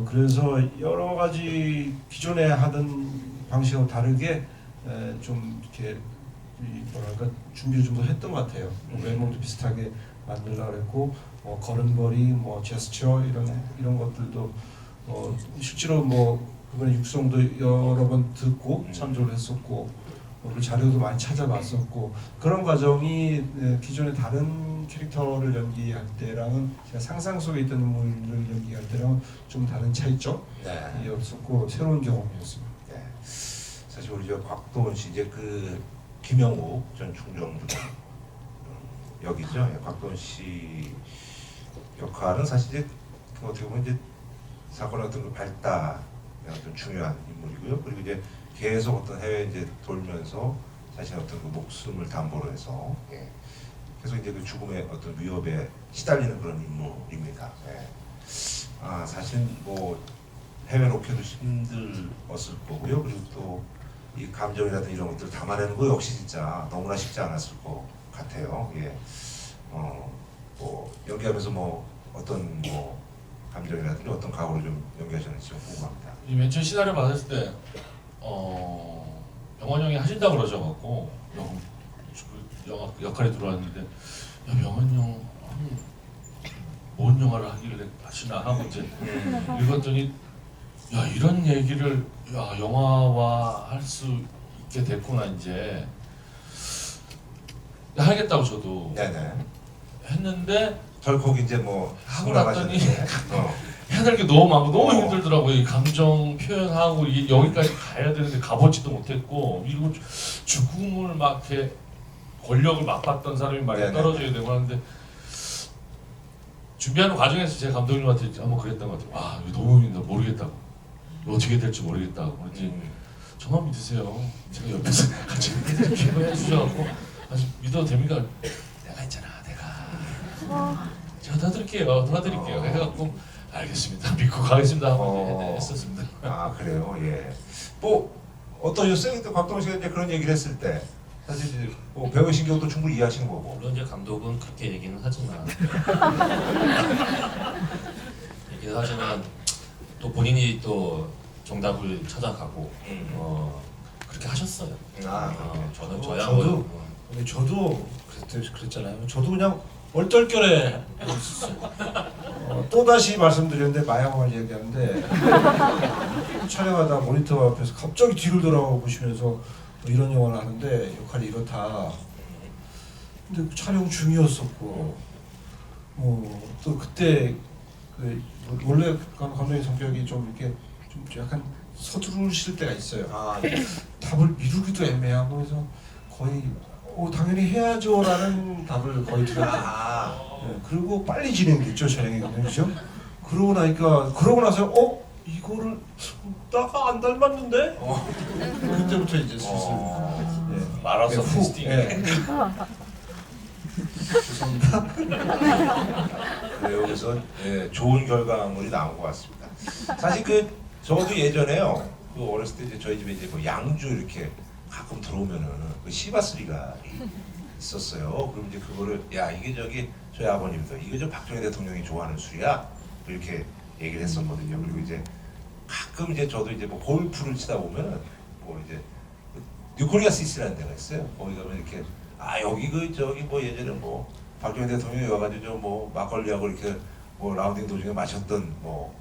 Speaker 5: 그래서 여러 가지 기존에 하던 방식하고 다르게 좀 이렇게 뭐랄까 준비를 좀 더 했던 것 같아요. 외모도 비슷하게 만들려고 했고 걸음걸이, 뭐 제스처 이런 것들도 실제로 뭐 그번에 육성도 여러 번 듣고 참조를 했었고 그 자료도 많이 찾아봤었고 그런 과정이 기존의 다른 캐릭터를 연기할 때랑은 제가 상상 속에 있던 인물을 연기할 때랑은 좀 다른 차이점이었었고 새로운 경험이었습니다.
Speaker 1: 네. 사실 우리 저 곽도원 씨 이제 그 김영욱 전 충정부장 여기죠. 곽도원 씨 역할은 사실 이제 어떻게 보면 이제 사건의 어떤 그 발달의 어떤 중요한 인물이고요. 그리고 이제 계속 어떤 해외 이제 돌면서 자신의 어떤 그 목숨을 담보로 해서 계속 이제 그 죽음의 어떤 위협에 시달리는 그런 인물입니다. 사실 뭐 해외 로켓도 힘들었을 거고요. 그리고 또 이 감정이라든 이런 것들 담아내는 거 역시 진짜 너무나 쉽지 않았을 것 같아요. 뭐 연기하면서 뭐 어떤 뭐 감정이라든지 어떤 각오를 좀 연기하셨는지 좀 궁금합니다.
Speaker 3: 맨 처음 시나리오 받았을 때 병원 형이 하신다고 그러셔갖고 영화 역할에 들어왔는데 야 병원 형 뭔 영화를 하길래 하시나 하고 이제 읽었더니 야 이런 얘기를 야 영화화 할 수 있게 됐구나 이제 하겠다고 저도 했는데
Speaker 1: 덜컥 이제 뭐
Speaker 3: 하고 났더니
Speaker 1: 어.
Speaker 3: 해야 될 게 너무 많고 너무 힘들더라고요. 이 감정 표현하고 이게 여기까지 가야 되는데 가보지도 못했고 그리고 죽음을 막 이렇게 권력을 맛봤던 사람이 말이야 떨어져야 되고 하는데 준비하는 과정에서 제 감독님한테 한번 그랬던 것 같아요. 와 이거 너무 힘들다 모르겠다고 어떻게 될지 모르겠다고 그랬지 저만 믿으세요. 제가 옆에서 같이 피부해 주셔갖고 아주 믿어도 됩니까? 내가 있잖아 내가 제가 도와드릴게요 해갖고 알겠습니다. 믿고 가겠습니다 하고 했었습니다.
Speaker 1: 아 그래요, 예. 뭐 어떠셨어요? 그때 곽도원 씨가 이제 그런 얘기를 했을 때 사실 이제 뭐 배우 신경도 충분히 이해하시는 거고.
Speaker 2: 물론 이제 감독은 그렇게 얘기는 하지만 또 본인이 또 정답을 찾아가고 그렇게 하셨어요.
Speaker 5: 저도 그랬잖아요. 저도 그냥 얼떨결에 또 다시 말씀드렸는데 마약을 얘기하는데 촬영하다 모니터 앞에서 갑자기 뒤를 돌아보시면서 이런 영화를 하는데 역할이 이렇다. 근데 촬영 중이었었고 또 그때 그 원래 감독의 성격이 좀 이렇게 좀 약간 서두르실 때가 있어요. 답을 미루기도 애매하고 해서 거의 당연히 해야죠라는 답을 거의 드렸어요. 그리고 빨리 진행됐죠 촬영이 그죠? 그러고 나서 이거를 나가 안 닮았는데? 그때부터 이제 슬슬
Speaker 3: 말아서 캐스팅.
Speaker 5: 죄송합니다.
Speaker 1: 그래요. 그래서 좋은 결과물이 나온 것 같습니다. 사실 저도 예전에요. 어렸을 때 이제 저희 집에 이제 뭐 양주 이렇게 가끔 들어오면은 그 시바스리가 있었어요. 그럼 이제 그거를 야 이게 저희 아버님도 이거 저 박정희 대통령이 좋아하는 술이야 이렇게 얘기를 했었거든요. 그리고 이제 가끔 이제 저도 이제 뭐 골프를 치다 보면은 뭐 이제 뉴코리아 시스라는 데가 있어요. 거기 가면 이렇게 여기 뭐 예전에 뭐 박정희 대통령이 와가지고 뭐 막걸리하고 이렇게 뭐 라운딩 도중에 마셨던 뭐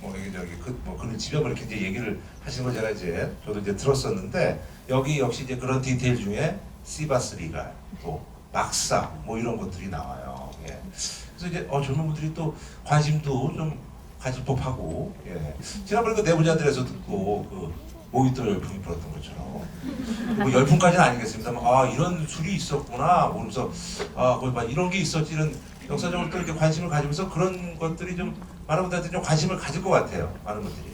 Speaker 1: 여기 저기 그런 지명을 이렇게 이제 얘기를 하시는 걸 제가 이제 저도 이제 들었었는데 여기 역시 이제 그런 디테일 중에 시바스 리갈 또 막사 뭐 이런 것들이 나와요. 예. 그래서 이제 젊은 분들이 또 관심도 좀 가질 법하고 예. 지난번에 그 내부자들에서 듣고 그 모히또 열풍이 불었던 것처럼 뭐 열풍까지는 아니겠습니다만 이런 술이 있었구나 모르면서 거기 막 이런 게 있었지 이런 역사적으로 또 이렇게 관심을 가지면서 그런 것들이 좀 많은 분들한테 좀 관심을 가질 것 같아요. 많은 분들이.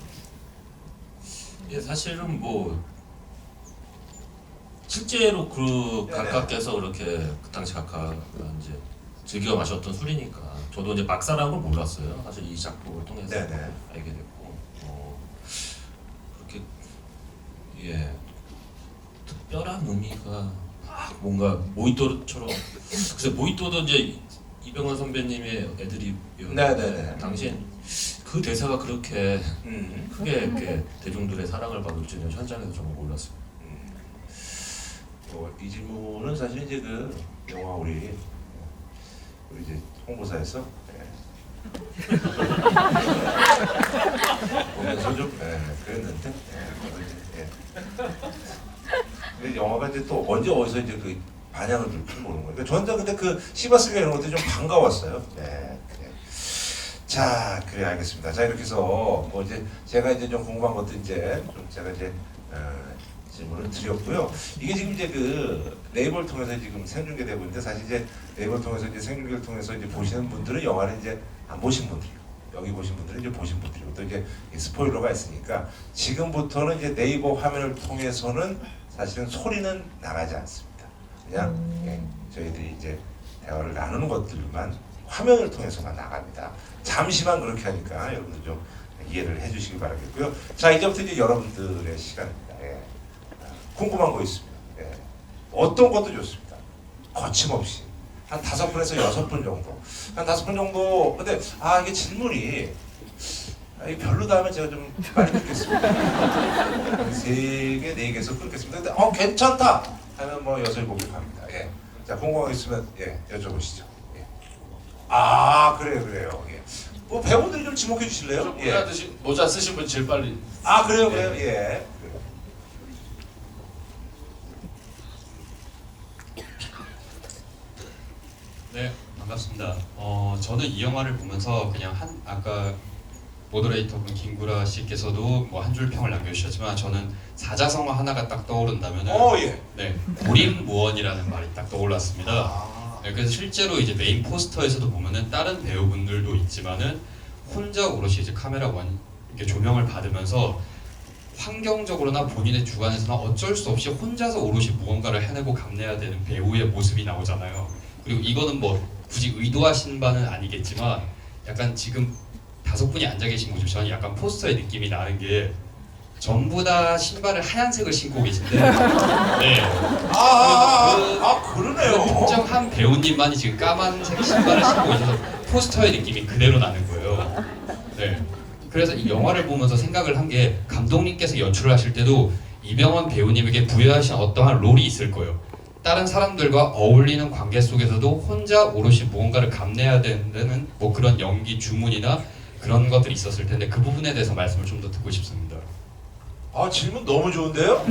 Speaker 2: 예, 사실은 뭐 실제로 그
Speaker 1: 네네.
Speaker 2: 각각께서 그렇게 그 당시 각각 이제 즐겨 마셨던 술이니까 저도 이제 막사라는 걸 몰랐어요. 사실 이 작품을 통해서
Speaker 1: 네네.
Speaker 2: 알게 됐고 그렇게 예 특별한 의미가 뭔가 모히또처럼 글쎄 모히또도 이제 이병헌 선배님의 애드립이었는데
Speaker 1: 네네네.
Speaker 2: 당시엔 그 대사가 그렇게
Speaker 1: 음.
Speaker 2: 크게 이렇게 대중들의 사랑을 받을 줄은 현장에서 정말 몰랐어요.
Speaker 1: 이 질문은 사실 이제 그 영화 우리 이제 홍보사에서 보면서 좀 그랬는데 근데 영화가 이제 또 언제 어디서 이제 그 반향을 줄지 모르는 거예요. 저는 근데 그 시바스가 이런 것들이 좀 반가웠어요. 네. 자, 그래 알겠습니다. 자 이렇게 해서 뭐 이제 제가 이제 좀 궁금한 것도 이제 좀 제가 이제 질문을 드렸고요. 이게 지금 이제 그 네이버를 통해서 지금 생중계되고 있는데 사실 이제 네이버를 통해서 이제 생중계를 통해서 이제 보시는 분들은 영화를 이제 안 보신 분들이고 여기 보신 분들은 이제 보신 분들이고 또 이제 스포일러가 있으니까 지금부터는 이제 네이버 화면을 통해서는 사실은 소리는 나가지 않습니다. 그냥 저희들이 이제 대화를 나누는 것들만 화면을 통해서만 나갑니다. 잠시만 그렇게 하니까 여러분들 좀 이해를 해주시기 바라겠고요. 자 이제부터 이제 여러분들의 시간입니다. 궁금한 거 있습니다. 어떤 것도 좋습니다. 거침없이 한 5분에서 6분 정도. 한 5분 정도. 근데 이게 질문이 이게 별로다 하면 제가 좀 많이 듣겠습니다. 3개, 4개에서 끊겠습니다. 근데 괜찮다 하면 뭐 6, 7개 갑니다. 자 궁금한 거 있으면 여쭤보시죠. 그래요. 뭐 배우들이 좀 지목해 주실래요?
Speaker 3: 모자 쓰신 분 제일 빨리.
Speaker 1: 그래요.
Speaker 6: 네, 반갑습니다. 저는 이 영화를 보면서 그냥 아까 모더레이터분 김구라 씨께서도 뭐 한 줄 평을 남겨주셨지만 저는 사자성어 하나가 딱 떠오른다면은 네, 고림무원이라는 말이 딱 떠올랐습니다. 네, 그래서 실제로 이제 메인 포스터에서도 보면은 다른 배우분들도 있지만은 혼자 오롯이 이제 카메라 이렇게 조명을 받으면서 환경적으로나 본인의 주관에서나 어쩔 수 없이 혼자서 오롯이 무언가를 해내고 감내야 되는 배우의 모습이 나오잖아요. 그리고 이거는 뭐 굳이 의도하신 바는 아니겠지만 약간 지금 5분이 앉아 계신 모습 저는 약간 포스터의 느낌이 나는 게 전부 다 신발을 하얀색을 신고 계신데 네.
Speaker 1: 그러네요.
Speaker 6: 특정한 배우님만이 지금 까만색 신발을 신고 계셔서 포스터의 느낌이 그대로 나는 거예요. 네. 그래서 이 영화를 보면서 생각을 한 게 감독님께서 연출을 하실 때도 이병헌 배우님에게 부여하신 어떠한 롤이 있을 거예요. 다른 사람들과 어울리는 관계 속에서도 혼자 오롯이 무언가를 감내해야 되는 뭐 그런 연기 주문이나 그런 것들이 있었을 텐데 그 부분에 대해서 말씀을 좀 더 듣고 싶습니다.
Speaker 1: 질문 너무 좋은데요?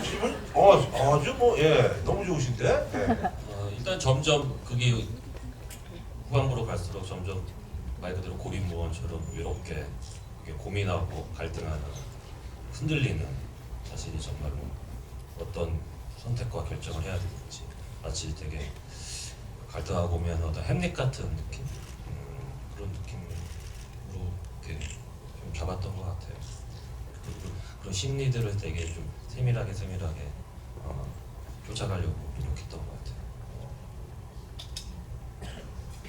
Speaker 1: 질문 아주 너무 좋으신데?
Speaker 2: 일단 점점 그게 후반부로 갈수록 점점 말 그대로 고립무원처럼 외롭게 고민하고 갈등하는 흔들리는 자신이 정말로 어떤 선택과 결정을 해야 되는지 마치 되게 갈등하고 오면 어떤 햄릿 같은 느낌 그런 느낌으로 이렇게 좀 잡았던 것 같아요. 그런 심리들을 되게 좀 세밀하게 쫓아가려고 노력했던 것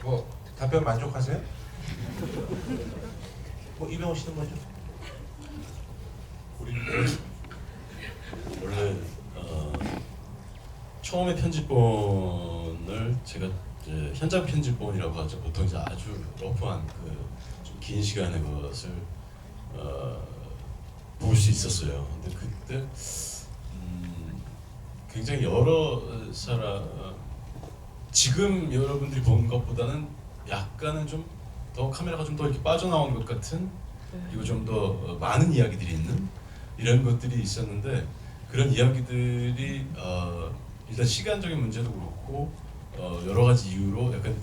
Speaker 2: 같아요.
Speaker 1: 답변 만족하세요? 이병헌 씨는 뭐죠?
Speaker 4: 원래 처음에 편집본을 제가 이제 현장 편집본이라고 하죠. 보통 이제 아주 러프한 좀 긴 시간의 것을 볼 수 있었어요. 근데 그때 굉장히 여러 사람 지금 여러분들이 본 것보다 것보다는 약간은 좀 더 카메라가 좀 더 이렇게 빠져나온 것 같은, 그리고 좀 더 많은 이야기들이 있는 이런 것들이 있었는데, 그런 이야기들이 일단 시간적인 문제도 그렇고 여러 가지 이유로 약간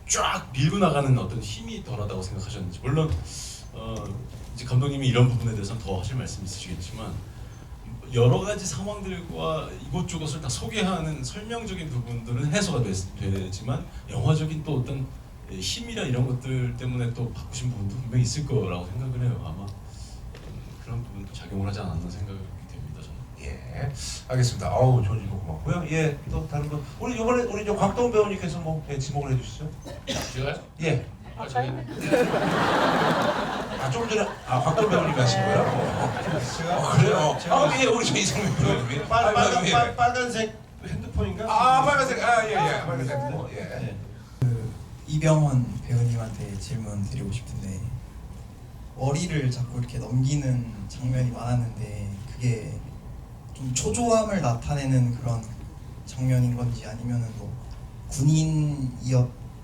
Speaker 4: 쫙 밀고 나가는 어떤 힘이 덜하다고 생각하셨는지. 물론 이제 감독님이 이런 부분에 대해서는 더 하실 말씀 있으시겠지만, 여러 가지 상황들과 이것저것을 다 소개하는 설명적인 부분들은 해소가 되지만, 영화적인 또 어떤 힘이나 이런 것들 때문에 또 바꾸신 부분도 분명히 있을 거라고 생각을 해요. 아마 그런 부분도 작용을 하지 않았나 생각이 됩니다. 저는.
Speaker 1: 예, 알겠습니다. 아우 좋은 질문 고맙고요. 예, 또 다른 분 우리 이번에 우리 저 곽동 배우님께서 뭐 지목을 해주시죠.
Speaker 3: 제가요?
Speaker 1: 예.
Speaker 3: 저기
Speaker 1: 조금 전에 곽동 배우님이 하신 거예요? 그래요? 예, 우리 저 이성민 배우님이
Speaker 5: 빨간색 핸드폰인가?
Speaker 1: 빨간색 예, 빨간색 예.
Speaker 5: 네.
Speaker 7: 이병헌 배우님한테 질문 드리고 싶은데, 머리를 자꾸 이렇게 넘기는 장면이 많았는데 그게 좀 초조함을 나타내는 그런 장면인 건지, 아니면은 뭐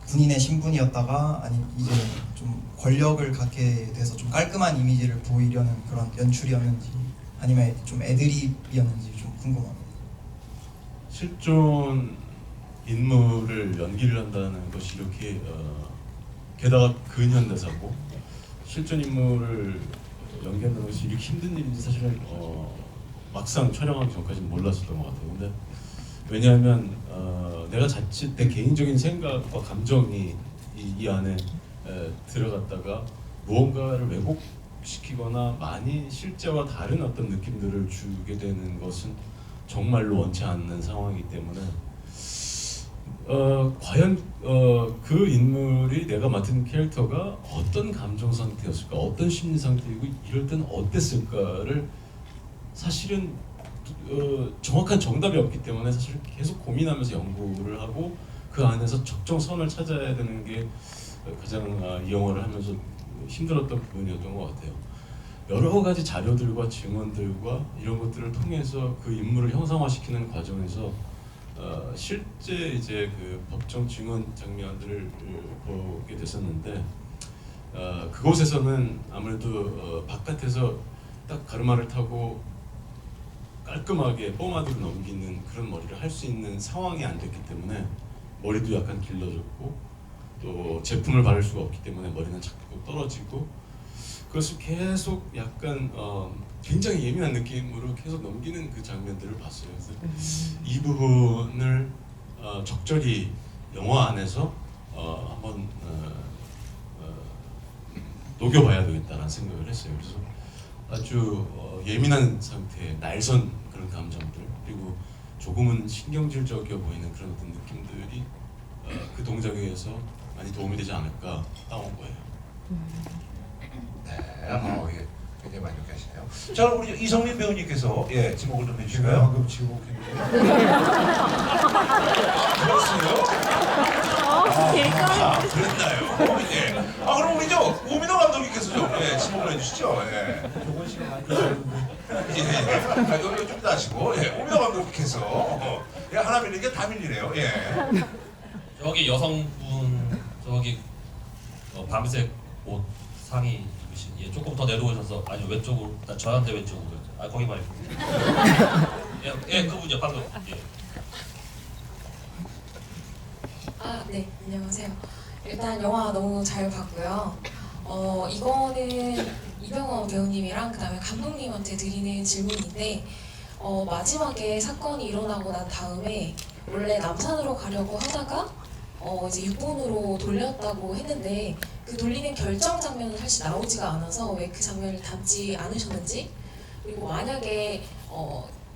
Speaker 7: 군인의 신분이었다가 아니 이제 좀 권력을 갖게 돼서 좀 깔끔한 이미지를 보이려는 그런 연출이었는지, 아니면 좀 애드립이었는지 좀 궁금합니다.
Speaker 4: 실존 인물을 연기를 한다는 것이 이렇게 게다가 근현대사고, 실존 인물을 연기한다는 것이 이렇게 힘든 일인지 사실은 막상 촬영하기 전까지는 몰랐었던 것 같아요. 근데 왜냐하면 내가 자칫 내 개인적인 생각과 감정이 이 안에 들어갔다가 무언가를 왜곡시키거나 많이 실제와 다른 어떤 느낌들을 주게 되는 것은 정말로 원치 않는 상황이기 때문에 과연 그 인물이 내가 맡은 캐릭터가 어떤 감정 상태였을까, 어떤 심리 상태이고 이럴 때는 어땠을까를 사실은 정확한 정답이 없기 때문에 사실 계속 고민하면서 연구를 하고 그 안에서 적정선을 찾아야 되는 게 가장 이 영화를 하면서 힘들었던 부분이었던 것 같아요. 여러 가지 자료들과 증언들과 이런 것들을 통해서 그 인물을 형상화시키는 과정에서 실제 이제 그 법정 증언 장면들을 보게 됐었는데, 그곳에서는 아무래도 바깥에서 딱 가르마를 타고 깔끔하게 포마드로 넘기는 그런 머리를 할 수 있는 상황이 안 됐기 때문에 머리도 약간 길러졌고, 또 제품을 바를 수가 없기 때문에 머리는 자꾸 떨어지고, 그것을 계속 약간 굉장히 예민한 느낌으로 계속 넘기는 그 장면들을 봤어요. 그래서 이 부분을 적절히 영화 안에서 한번 녹여봐야 되겠다라는 생각을 했어요. 그래서 아주 예민한 상태의 날선 그런 감정들, 그리고 조금은 신경질적이어 보이는 그런 어떤 느낌들이 그 동작에 의해서 많이 도움이 되지 않을까 따온 거예요.
Speaker 1: 네, 예, 굉장히 만족하시네요. 자, 우리 이성민 배우님께서 지목을 좀 해주실까요?
Speaker 5: 방금 지목했는데.
Speaker 1: 그렇어요? 그랬나요? 예. 그럼 우리 오민호 감독님께서 좀 지목을 해주시죠.
Speaker 5: 조금씩 많이
Speaker 1: 여기 좀 다시고 오민호 감독님께서 하나 밀린 게 다 밀리네요.
Speaker 2: 저기 여성분 저기 밤색 옷 상의 입으신 조금 더 내려오셔서, 아니 왼쪽으로, 저한테 왼쪽으로, 거기 말고 그분이요 방금.
Speaker 8: 네, 안녕하세요. 일단 영화 너무 잘 봤고요. 이거는 이병헌 배우님이랑 그다음에 감독님한테 드리는 질문인데, 마지막에 사건이 일어나고 난 다음에 원래 남산으로 가려고 하다가 이제 6번으로 돌렸다고 했는데, 그 돌리는 결정 장면은 사실 나오지가 않아서 왜 그 장면을 담지 않으셨는지, 그리고 만약에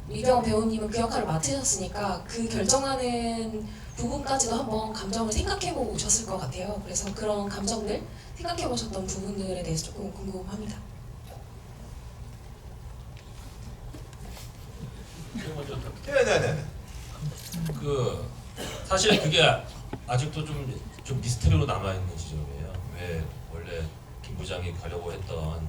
Speaker 8: 이병헌 배우님은 그 역할을 맡으셨으니까 그 결정하는 부분까지도 한번 감정을 생각해보고 오셨을 것 같아요. 그래서 그런 감정들 생각해보셨던 부분들에 대해서 조금 궁금합니다.
Speaker 1: 네네네.
Speaker 2: 그 사실 그게 아직도 좀 미스터리로 남아 있는 지점이에요. 왜 원래 김 부장이 가려고 했던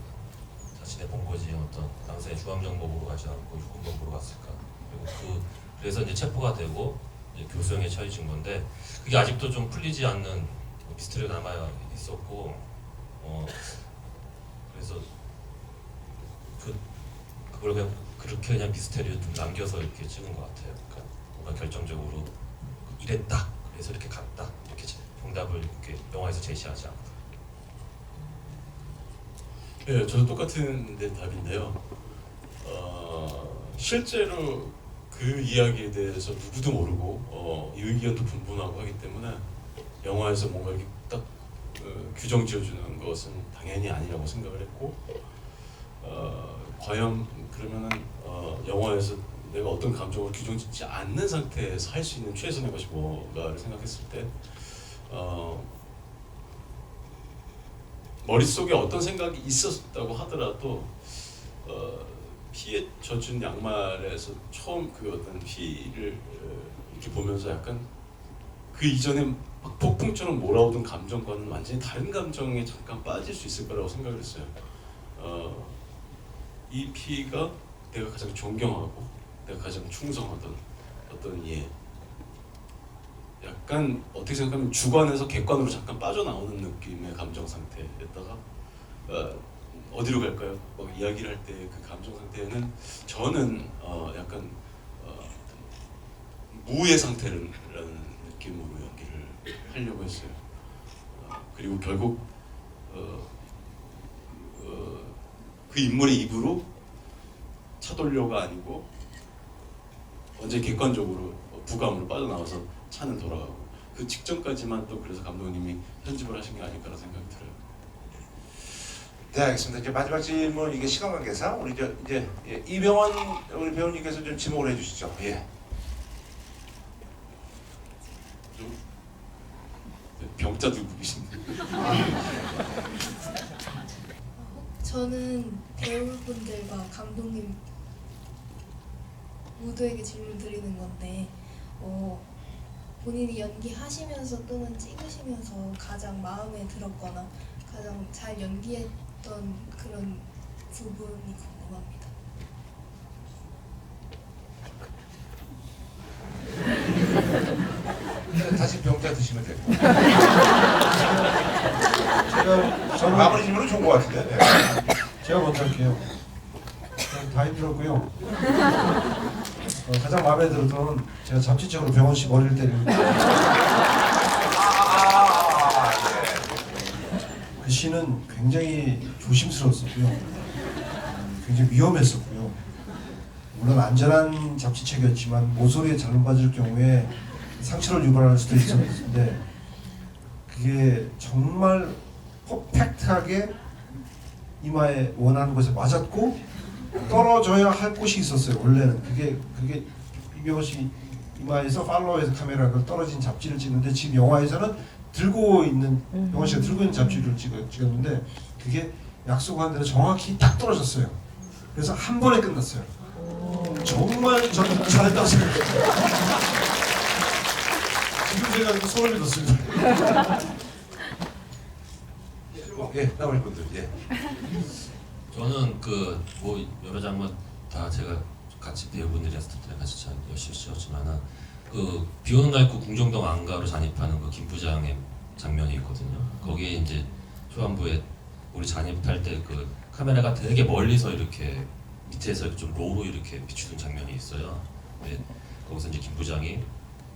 Speaker 2: 자신의 본거지 어떤 당시의 중앙정보부로 가지 않고 육군본부로 갔을까? 그리고 그래서 이제 체포가 되고 이제 교수형에 처해진 건데 그게 아직도 좀 풀리지 않는 미스터리가 남아 있었고 그래서 그걸 그냥 그렇게 그냥 미스터리를 좀 남겨서 이렇게 찍은 것 같아요. 그러니까 뭔가 결정적으로 이랬다 그래서 이렇게 갔다 이렇게 정답을 이렇게 영화에서 제시하지 않고.
Speaker 4: 예, 저도 똑같은 데 답인데요. 실제로 그 이야기에 대해서 누구도 모르고 의견도 분분하고 하기 때문에 영화에서 뭔가 이렇게 딱 규정 지어주는 것은 당연히 아니라고 생각을 했고 과연 그러면은 영화에서 내가 어떤 감정을 규정 짓지 않는 상태에서 할 수 있는 최선의 것이 뭔가를 생각했을 때 머릿속에 어떤 생각이 있었다고 하더라도 피에 젖은 양말에서 처음 그 어떤 피를 이렇게 보면서 약간 그 이전에 막 폭풍처럼 몰아오던 감정과는 완전히 다른 감정에 잠깐 빠질 수 있을 거라고 생각을 했어요. 이 피가 내가 가장 존경하고 내가 가장 충성하던 어떤 약간 어떻게 생각하면 주관에서 객관으로 잠깐 빠져나오는 느낌의 감정 상태였다가 어디로 갈까요? 이야기를 할 때 그 감정 상태는 저는 약간 무의 상태라는 느낌으로 연기를 하려고 했어요. 그리고 결국 그 인물의 입으로 차돌려가 아니고 완전히 객관적으로 부감으로 빠져나와서 차는 돌아가고 그 직전까지만 또 그래서 감독님이 편집을 하신 게 아닐까라는 생각이 들어요.
Speaker 1: 네, 알겠습니다. 이제 마지막 질문 이게 시간 관계상 우리 이제 이병헌 우리 배우님께서 좀 지목을 해주시죠. 예.
Speaker 4: 병자 들고 계신데.
Speaker 9: 저는 배우분들과 감독님 모두에게 질문 드리는 건데 본인이 연기하시면서 또는 찍으시면서 가장 마음에 들었거나 가장 잘 연기했던 그런 부분이 궁금합니다.
Speaker 1: 다시 병자 드시면 되고.
Speaker 5: 저는
Speaker 1: 마무리 질문은 좋은 것 같은데. 네.
Speaker 5: 제가 먼저 할게요. 다 힘들었고요. 가장 마음에 들었던 제가 잡지적으로 병원 씨 머리를 때리는 그 시는 굉장히 조심스러웠었고요. 굉장히 위험했었고요. 물론 안전한 잡지책이었지만 모서리에 잘못 맞을 경우에 상처를 유발할 수도 있었는데 그게 정말 퍼펙트하게 이마에 원하는 곳에 맞았고 떨어져야 할 곳이 있었어요. 원래는 그게 이병헌 씨 이마에서 팔로우에서 카메라가 떨어진 잡지를 찍는데 지금 영화에서는 들고 있는 병헌 씨가 들고 있는 잡지를 찍었는데 그게 약속한 대로 정확히 딱 떨어졌어요. 그래서 한 번에 끝났어요. 정말 저는 잘했다고 생각해요. 지금 생각해도 소름이 돋습니다.
Speaker 1: 예, 나머지 분들. 예.
Speaker 2: 저는 그 뭐 여러 장면 다 제가 같이 배우분들이랑 스태프들이랑 같이 열심히 찍었지만은 그 비오는 날 그 궁정동 안가로 잔입하는 그 김 부장의 장면이 있거든요. 거기에 이제 초반부에 우리 잔입할 때 그 카메라가 되게 멀리서 이렇게 밑에서 좀 로우로 이렇게 비추는 장면이 있어요. 네, 거기서 이제 김 부장이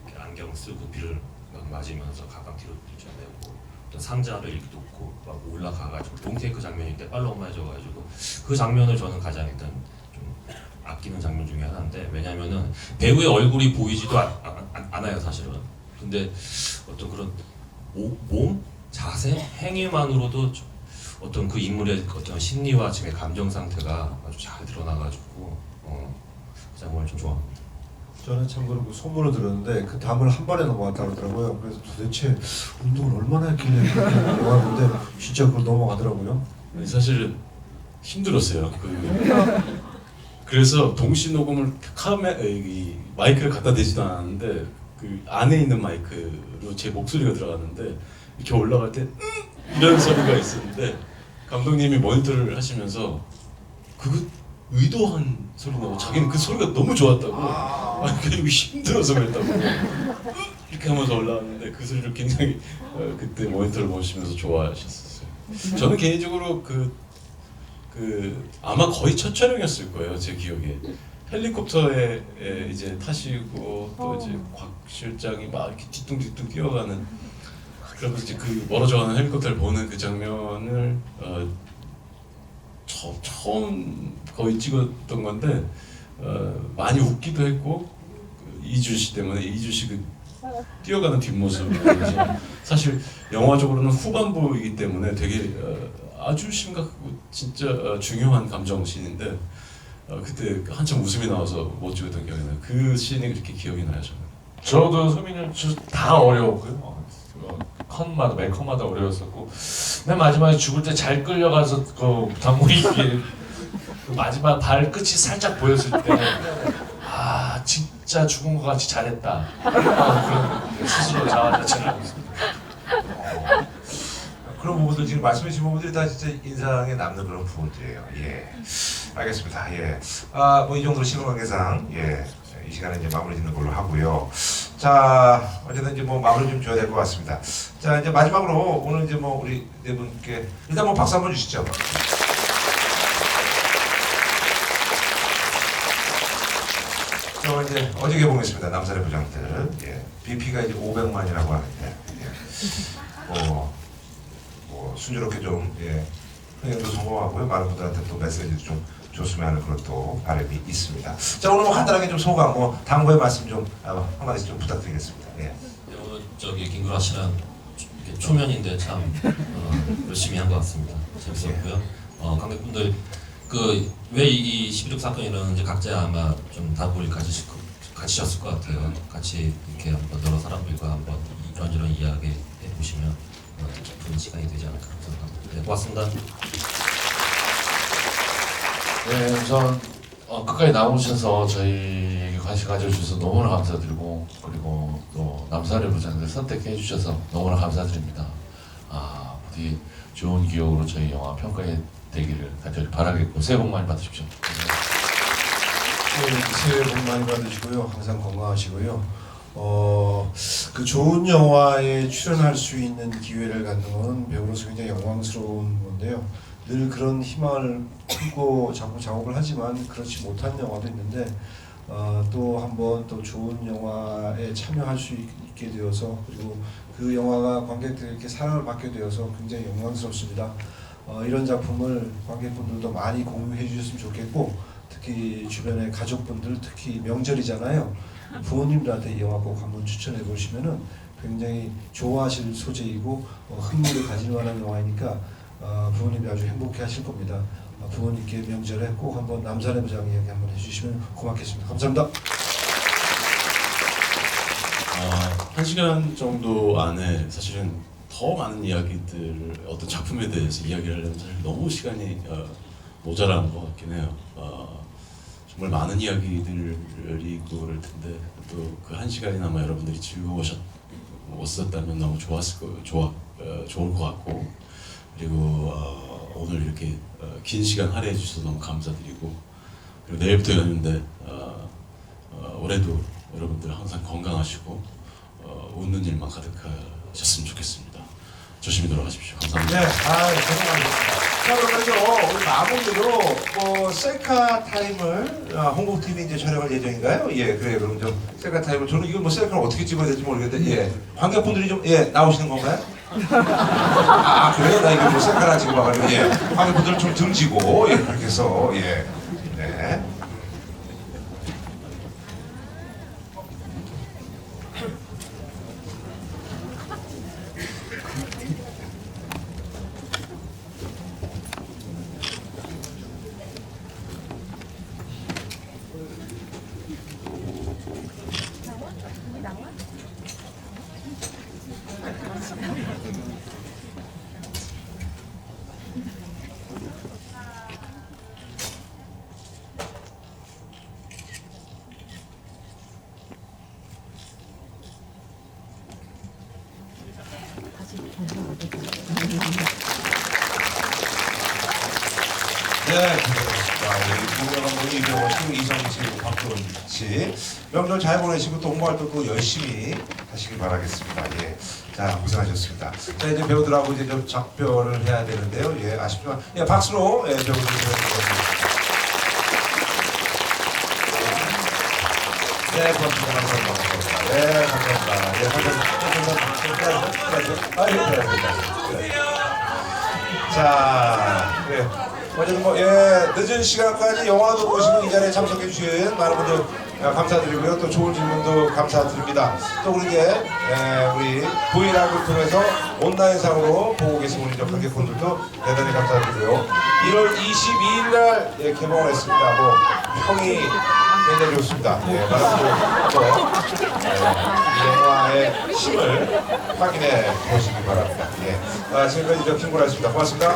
Speaker 2: 이렇게 안경 쓰고 비를 막 맞으면서 가방 뒤로 쫓아내고 어떤 상자를 이렇게 놓고 막 올라가가지고 롱테이크 장면인데 빨라오마해져가지고 그 장면을 저는 가장 일단 좀 아끼는 장면 중에 하나인데 왜냐면은 배우의 얼굴이 보이지도 않아요 사실은. 근데 어떤 그런 몸, 자세, 행위만으로도 어떤 그 인물의 어떤 심리와 지금의 감정 상태가 아주 잘 드러나가지고 그 장면을 좀 좋아합니다.
Speaker 5: 저는 참고로 그 소문을 들었는데 그 담을 한 번에 넘어갔다 그러더라고요. 그래서 도대체 운동을 얼마나 했길래 그렇게 넘어갔는데 진짜 그걸 넘어가더라고요.
Speaker 4: 사실은 힘들었어요. 그래서 동시 녹음을 마이크를 갖다 대지도 않았는데 그 안에 있는 마이크로 제 목소리가 들어갔는데 이렇게 올라갈 때 이런 소리가 있었는데 감독님이 모니터를 하시면서 그거 의도한 소리 나고 자기는 그 소리가 너무 좋았다고. 아니 그리고 힘들어서 그랬다고. 이렇게 하면서 올라왔는데 그 소리를 굉장히 그때 모니터를 보시면서 좋아하셨었어요. 저는 개인적으로 그 아마 거의 첫 촬영이었을 거예요, 제 기억에. 헬리콥터에 이제 타시고 또 이제 곽 실장이 막 이렇게 뒤뚱뒤뚱 뛰어가는, 그러면서 이제 그 멀어져가는 헬리콥터를 보는 그 장면을 처음 거의 찍었던 건데 많이 웃기도 했고, 그 이주 씨 때문에 이주 씨 그 뛰어가는 뒷모습에서 사실 영화적으로는 후반부이기 때문에 되게 아주 심각하고 진짜 중요한 감정씬인데 그때 한참 웃음이 나와서 못 찍었던 기억이 나요. 그 씬이 그렇게 기억이 나요, 저는.
Speaker 3: 저도 소민이 다 어려웠고요. 컷마다 매 컷마다 어려웠었고, 맨 마지막에 죽을 때 잘 끌려가서 그 당구이 그 마지막 발끝이 살짝 보였을 때, 아 진짜 죽은 것 같이 잘했다. 그런 스스로 자화자찬하고 있습니다.
Speaker 1: 그런 부분들 지금 말씀해 주신 부분들이 다 진짜 인상에 남는 그런 부분들이에요. 예, 알겠습니다. 예, 뭐 이 정도로 시간 관계상 이 시간에 이제 마무리 짓는 걸로 하고요. 자, 어쨌든 이제 뭐 마무리 좀 줘야 될 것 같습니다. 자, 이제 마지막으로 오늘 이제 뭐 우리 네 분께 일단 뭐 박수 한번 주시죠. 저 이제 어제 개봉했습니다. 남산의 부장들. 예, BP가 이제 500만이라고 하는데, 뭐 순조롭게 좀 흥행도 성공하고요. 많은 분들한테 또 메시지도 좀 줬으면 하는 그런 또 바람이 있습니다. 자, 오늘 뭐 간단하게 좀 소감, 뭐 당부의 말씀 좀 한마디씩 좀 부탁드리겠습니다. 예.
Speaker 2: 오늘 저기 김구라 씨랑 이렇게 초면인데 참 열심히 한 것 같습니다. 재밌었고요. 관객분들 그 왜 이 11.6 사건이 일어났는지 각자 아마 좀 답을 가지셨을 것 같아요. 같이 이렇게 한번 여러 사람들과 한번 이런저런 이야기 해보시면 깊은 시간이 되지 않을까 생각합니다. 네, 고맙습니다.
Speaker 3: 네, 우선 끝까지 나오셔서 저희 관심 가져주셔서 너무나 감사드리고, 그리고 또 남산의 부장들 선택해 주셔서 너무나 감사드립니다. 부디 좋은 기억으로 저희 영화 평가에 되기를 간절히 바라겠고, 새해 복 많이 받으십시오.
Speaker 5: 새해 복 많이 받으시고요. 항상 건강하시고요. 그 좋은 영화에 출연할 수 있는 기회를 갖는 것은 배우로서 굉장히 영광스러운 건데요. 늘 그런 희망을 품고 작업을 하지만 그렇지 못한 영화도 있는데 또 한번 또 좋은 영화에 참여할 수 있게 되어서, 그리고 그 영화가 관객들에게 사랑을 받게 되어서 굉장히 영광스럽습니다. 이런 작품을 관객분들도 많이 공유해 주셨으면 좋겠고, 특히 주변의 가족분들, 특히 명절이잖아요. 부모님들한테 이 영화 꼭 한번 추천해 보시면은 굉장히 좋아하실 소재이고 흥미를 가질 만한 영화이니까 부모님이 아주 행복해 하실 겁니다. 부모님께 명절에 꼭 한번 남산의 부장 이야기 한번 해주시면 고맙겠습니다. 감사합니다.
Speaker 4: 1시간 정도 안에 사실은 더 많은 이야기들을, 어떤 작품에 대해서 이야기를 하려면 사실 너무 시간이 모자란 것 같긴 해요. 정말 많은 이야기들이 그럴 텐데 또 그 1시간이나 아마 여러분들이 즐거우셨다면 너무 좋을 것 같고, 그리고 오늘 이렇게 긴 시간 할애해 주셔서 너무 감사드리고, 그리고 내일부터 연휴인데 올해도 여러분들 항상 건강하시고 웃는 일만 가득하셨으면 좋겠습니다. 조심히 돌아가십시오. 감사합니다.
Speaker 1: 네, 고생하셨습니다. 자, 그러면서 우리 마무리로 뭐 셀카 타임을 홍보팀이 이제 촬영할 예정인가요? 예, 그래요. 그럼 좀 셀카 타임을, 저는 이걸 뭐 셀카를 어떻게 찍어야 될지 모르겠는데, 예, 관객분들이 좀 나오시는 건가요? 그래요? 나 이거 뭐 셀카를 지금 와가지고, 예, 관객분들 좀 등지고, 그렇게 해서, 네. 네, 고맙습니다. 우리 감독님, 이병헌 씨, 이성희 씨, 박도원 씨, 명절 잘 보내시고 또 홍보활동 또 열심히 하시고. 하시길 바라겠습니다. 예. 자, 고생하셨습니다. 자, 이제 배우들하고 이제 좀 작별을 해야 되는데요. 예, 아쉽지만, 예, 박수로, 예, 배우들 보내드리겠습니다. 네, 고맙습니다. 감사합니다. 네, 감사합니다. 예, 감사합니다. 아, 예, 감사합니다. 자, 그래. 어쨌든 뭐, 예, 늦은 시간까지 영화도 보시고 이 자리에 참석해 주신 많은 분들 감사드리고요. 또 좋은 질문도 감사드립니다. 또 우리 이제, 우리 V라이브를 통해서 온라인상으로 보고 계신 우리 관객분들도 대단히 감사드리고요. 1월 22일 날 예, 개봉을 했습니다. 뭐, 평이 굉장히 좋습니다. 예, 많은 분들 한번 이 영화의 힘을 확인해 보시기 바랍니다. 예, 지금까지 저 김구라였습니다. 고맙습니다.